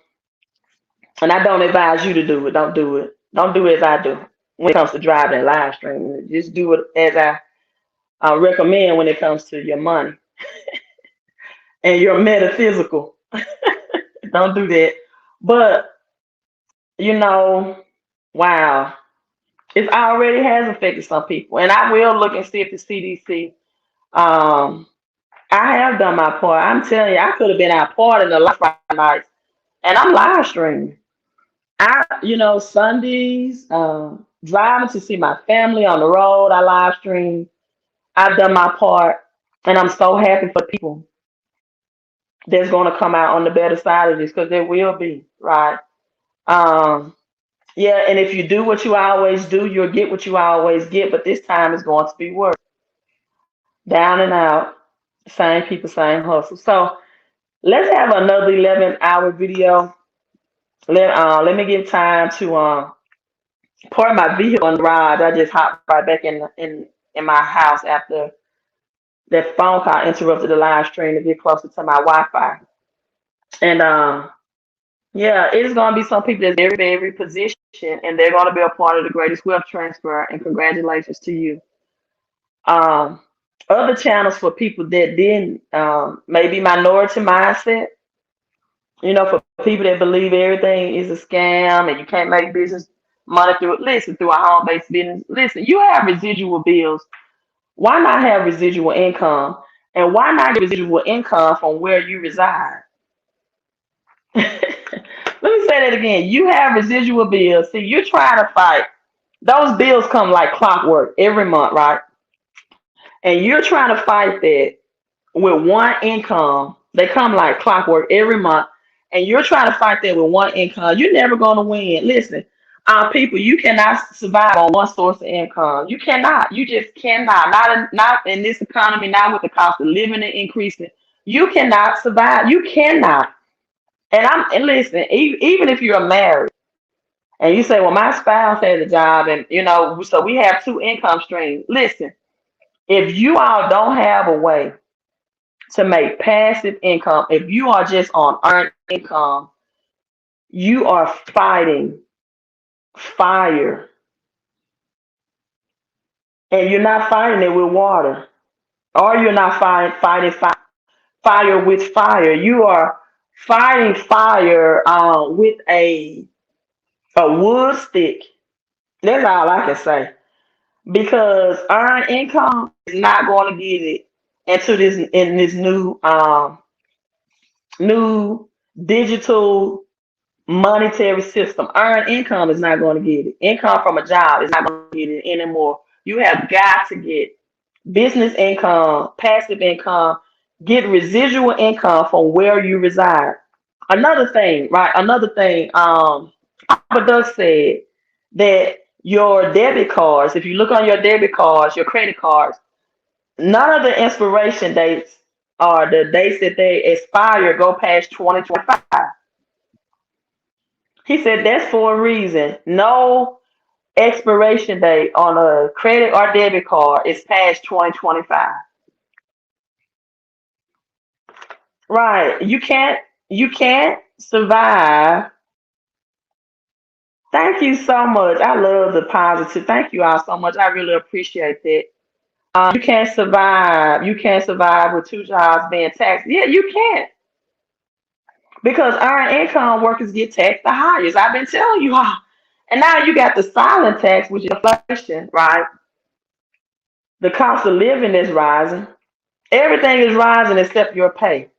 and I don't advise you to do it. Don't do it. Don't do as I do when it comes to driving and live streaming. Just do it as I recommend when it comes to your money and your metaphysical. Don't do that. But you know, wow. It already has affected some people, and I will look and see if the CDC. Um, I have done my part. I'm telling you, I could have been out partying the last Friday nights, and I'm live streaming. Sundays, driving to see my family on the road. I live stream. I've done my part, and I'm so happy for people that's going to come out on the better side of this, because there will be, right? Um, yeah, and if you do what you always do, you'll get what you always get, but this time is going to be worse. Down and out, same people, same hustle. So let's have another 11-hour video. Let me give time to park my vehicle in the garage. I just hopped right back in my house after That phone call interrupted the live stream to get closer to my Wi-Fi. And yeah, it is going to be some people that's very, very positioned, and they're going to be a part of the greatest wealth transfer. And congratulations to you. Um, Other channels for people that didn't, maybe minority mindset. For people that believe everything is a scam and you can't make business money through it. Listen, through a home-based business. Listen, you have residual bills. Why not have residual income? And why not get residual income from where you reside? Let me say that again. You have residual bills. See, you're trying to fight. Those bills come like clockwork every month, right? And you're trying to fight that with one income. They come like clockwork every month. And you're trying to fight that with one income. You're never going to win. Listen, people, you cannot survive on one source of income. You cannot. You just cannot. Not in this economy, not with the cost of living increasing. You cannot survive. You cannot. And listen, even if you're married and you say, well, my spouse has a job and, so we have two income streams. Listen, if you all don't have a way to make passive income, if you are just on earned income, you are fighting fire, and you're not fighting it with water, or you're not fighting fire with fire. You are fighting fire with a wood stick. That's all I can say. Because earned income is not going to get it into this new digital monetary system. Earned income is not going to get it. Income from a job is not going to get it anymore. You have got to get business income, passive income, get residual income from where you reside. Another thing, right? Another thing, Papa Doug said that your debit cards, if you look on your debit cards, your credit cards, none of the expiration dates or the dates that they expire go past 2025. He said that's for a reason. No expiration date on a credit or debit card is past 2025. Right. You can't survive. Thank you so much. I love the positive. Thank you all so much. I really appreciate that. You can't survive. You can't survive with two jobs being taxed. Yeah, you can't. Because earned income workers get taxed the highest. I've been telling you all. And now you got the silent tax, which is inflation, right? The cost of living is rising. Everything is rising except your pay.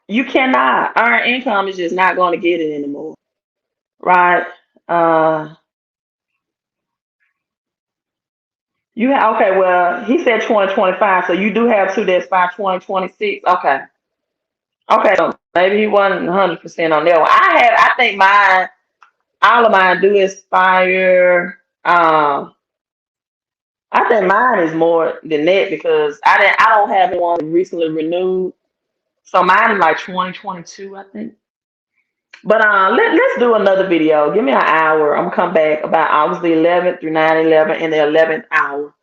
You cannot. Earned income is just not going to get it anymore, right? Uh, okay. Well, he said 2025, so you do have two that's by 2026. Okay, okay. So maybe he wasn't 100% on that one. I think mine, all of mine do expire. I think mine is more than that because I don't have one recently renewed. So mine is like 2022, I think. But let's do another video. Give me an hour. I'm gonna come back about August the 11th through 9/11 in the 11th hour.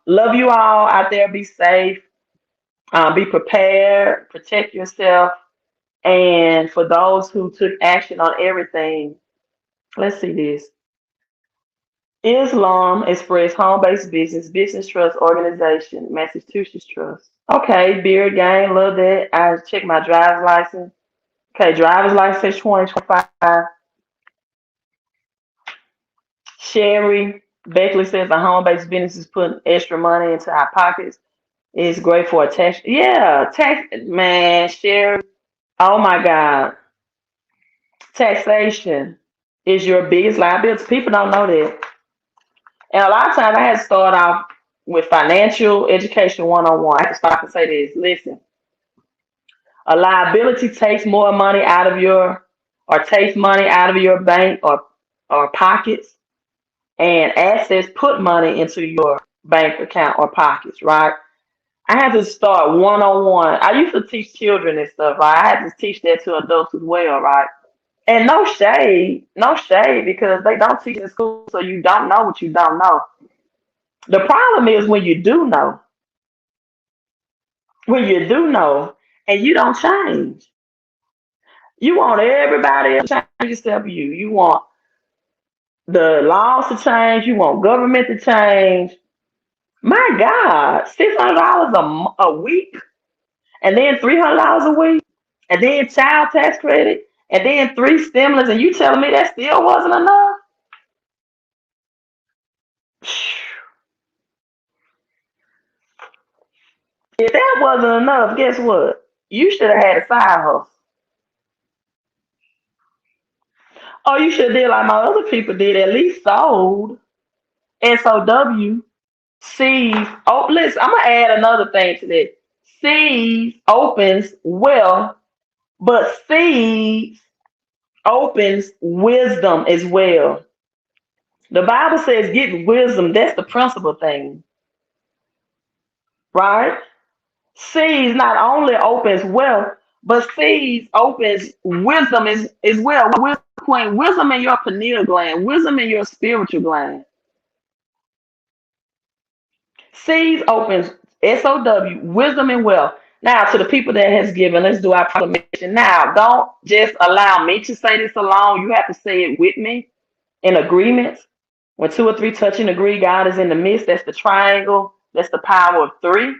Love you all out there. Be safe. Be prepared. Protect yourself. And for those who took action on everything, let's see this. Islam Express Home-Based Business Trust Organization, Massachusetts Trust. Okay, Beard Gang, love that. I check my driver's license. Okay, driver's license 2025. Sherry Beckley says the home-based business is putting extra money into our pockets. It's great for a tax. Yeah, tax man, Sherry. Oh my God, taxation is your biggest liability. People don't know that, and a lot of times I had to start off with financial education 101. I have to stop and say this. Listen, a liability takes more money out of or takes money out of your bank or pockets, and assets put money into your bank account or pockets, right? I had to start 101. I used to teach children and stuff, right? I had to teach that to adults as well, right? And no shade, because they don't teach in school, so you don't know what you don't know.
The problem is when you do know, and you don't change. You want everybody else to change except you. You want the laws to change. You want government to change. My God, $600 a week, and then $300 a week, and then child tax credit, and then three stimulus, and you telling me that still wasn't enough? If that wasn't enough, guess what? You should have had a side hustle. Or you should have did like my other people did, at least sold SOW sees. Oh, listen, I'm gonna add another thing to this. Sees opens wealth, but seeds opens wisdom as well. The Bible says get wisdom. That's the principal thing, right? Seeds not only opens wealth, but seeds opens wisdom as well. Wisdom in your pineal gland, wisdom in your spiritual gland. Seeds opens SOW, wisdom and wealth. Now, to the people that has given, let's do our proclamation. Now, don't just allow me to say this alone. You have to say it with me in agreement. When two or three touch and agree, God is in the midst. That's the triangle. That's the power of three.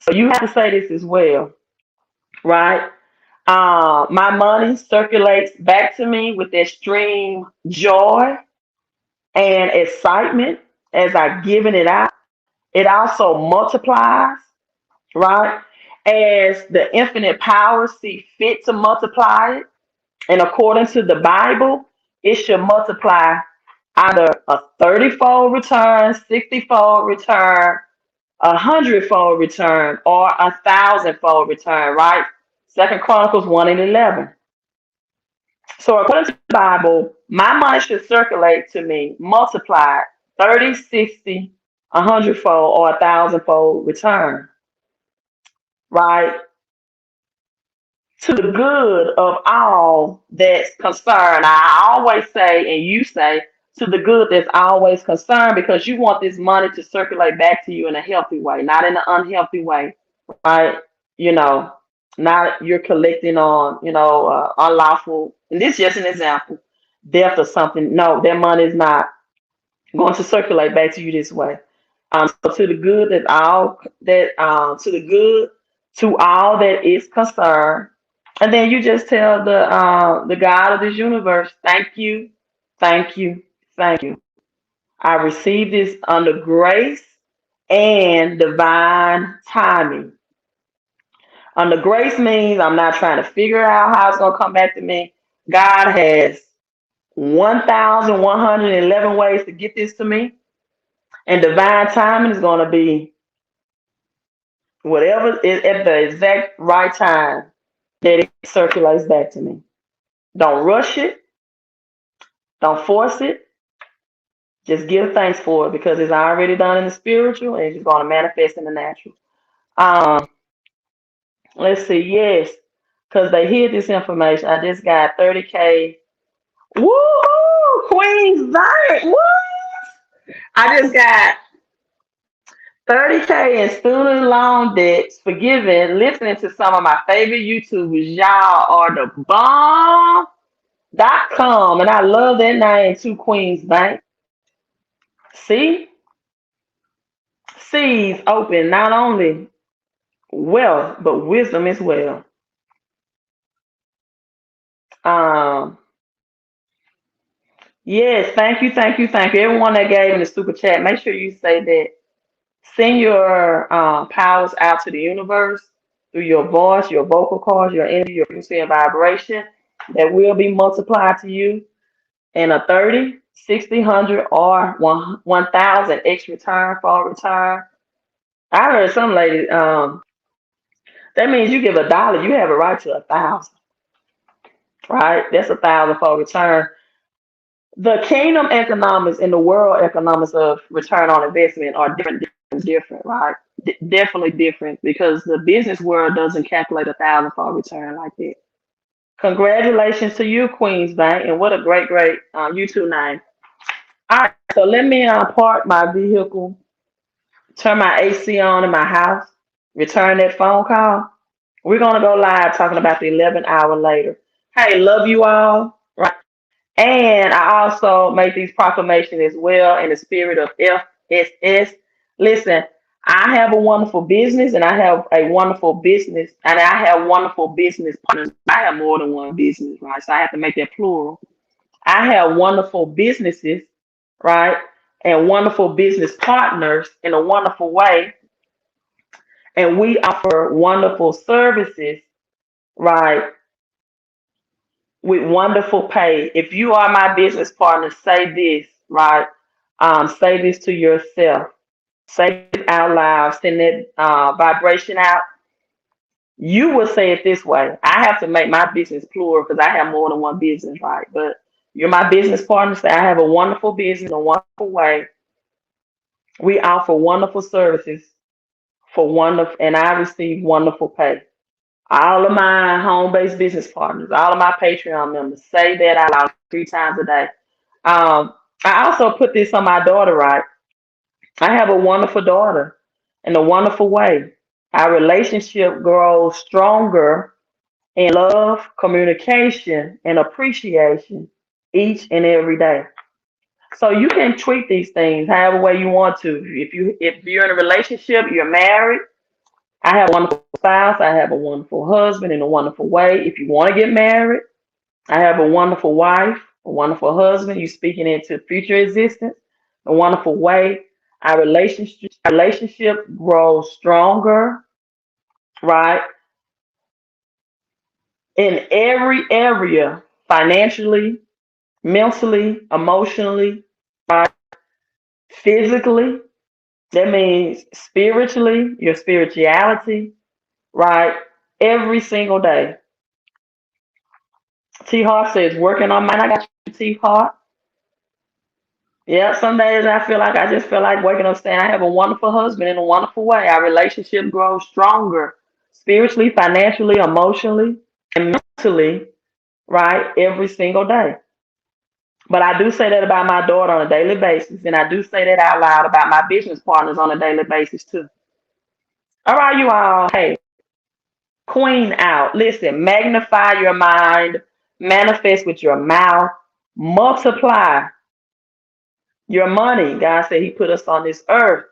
So you have to say this as well, right? My money circulates back to me with extreme joy and excitement as I giving it out. It also multiplies, right? As the infinite power see fit to multiply it. And according to the Bible, it should multiply either a 30-fold return, 60-fold return, 100-fold return, or 1,000-fold return, right? Second Chronicles 1 and 11. So according to the Bible, my money should circulate to me, multiplied 30, 60, 100-fold, or 1,000-fold return, right? To the good of all that's concerned. I always say, and you say, to the good that's always concerned, because you want this money to circulate back to you in a healthy way, not in an unhealthy way, right? You know, not you're collecting on, unlawful, and this is just an example, death or something. No, that money is not going to circulate back to you this way. So to the good to the good to all that is concerned, and then you just tell the God of this universe, thank you, thank you, thank you. I receive this under grace and divine timing. Under grace means I'm not trying to figure out how it's gonna come back to me. God has 1,111 ways to get this to me. And divine timing is going to be whatever is at the exact right time that it circulates back to me. Don't rush it. Don't force it. Just give thanks for it because it's already done in the spiritual and it's going to manifest in the natural. Um, let's see. Yes, because they hear this information. I just got 30K. Woo! Queen's Diet. What? I just got 30K in student loan debts forgiven, listening to some of my favorite YouTubers. Y'all are the bomb.com. And I love that name too, Queens Bank. See? Seas open not only wealth, but wisdom as well. Um, yes, thank you, thank you, thank you. Everyone that gave in the super chat, make sure you say that. Send your powers out to the universe through your voice, your vocal cords, your energy, your frequency and vibration that will be multiplied to you in a 30, 60, 100, or 1,000 X return, fall return. I heard some lady, that means you give $1, you have a right to 1,000, right? That's 1,000-fold return. The kingdom economics and the world economics of return on investment are different, right? Definitely different because the business world doesn't calculate 1,000-fold return like that. Congratulations to you, Queens Bank, and what a great YouTube name. All right, so let me park my vehicle turn my AC on in my house, return that phone call. We're gonna go live talking about the 11th hour later. Hey, love you all, right? And I also make these proclamations as well in the spirit of FSS. Listen, I have a wonderful business and I have a wonderful business and I have wonderful business partners. I have more than one business, right? So I have to make that plural. I have wonderful businesses, right? And wonderful business partners in a wonderful way. And we offer wonderful services, right? With wonderful pay. If you are my business partner, say this, right? Say this to yourself. Say it out loud. Send that vibration out. You will say it this way. I have to make my business plural because I have more than one business, right? But you're my business partner. Say I have a wonderful business in a wonderful way. We offer wonderful services for wonderful, and I receive wonderful pay. All of my home-based business partners, all of my Patreon members, say that out loud 3 times a day. I also put this on my daughter, right? I have a wonderful daughter in a wonderful way. Our relationship grows stronger in love, communication, and appreciation each and every day. So you can tweak these things however way you want to. If you're in a relationship, you're married. I have a wonderful spouse. I have a wonderful husband in a wonderful way. If you want to get married, I have a wonderful wife, a wonderful husband. You speaking into future existence, a wonderful way. Our relationship grows stronger, right? In every area, financially, mentally, emotionally, right? Physically. That means spiritually, your spirituality, right? Every single day. T Hart says, working on mine. I got you, T Hart. Yeah, some days I just feel like waking up saying I have a wonderful husband in a wonderful way. Our relationship grows stronger spiritually, financially, emotionally, and mentally, right? Every single day. But I do say that about my daughter on a daily basis, and I do say that out loud about my business partners on a daily basis too. All right, you all. Hey, queen out. Listen, magnify your mind, manifest with your mouth, multiply your money. God said He put us on this earth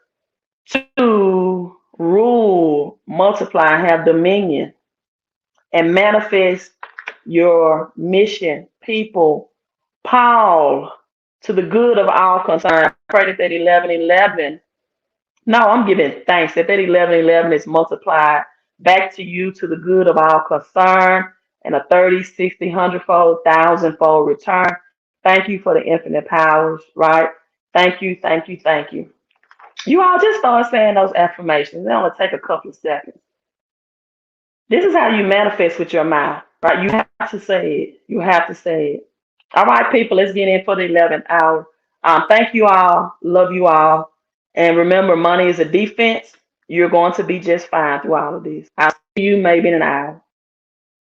to rule, multiply, have dominion, and manifest your mission, people, Paul, to the good of all concerned. Pray that 11:11. No, I'm giving thanks that 11:11 is multiplied back to you to the good of all concerned and a 30, 60, 100-fold, 1,000-fold return. Thank you for the infinite powers, right? Thank you, thank you, thank you. You all just start saying those affirmations. They only take a couple of seconds. This is how you manifest with your mouth, right? You have to say it. You have to say it. All right, people, let's get in for the 11th hour. Thank you all. Love you all. And remember, money is a defense. You're going to be just fine through all of this. I'll see you maybe in an hour.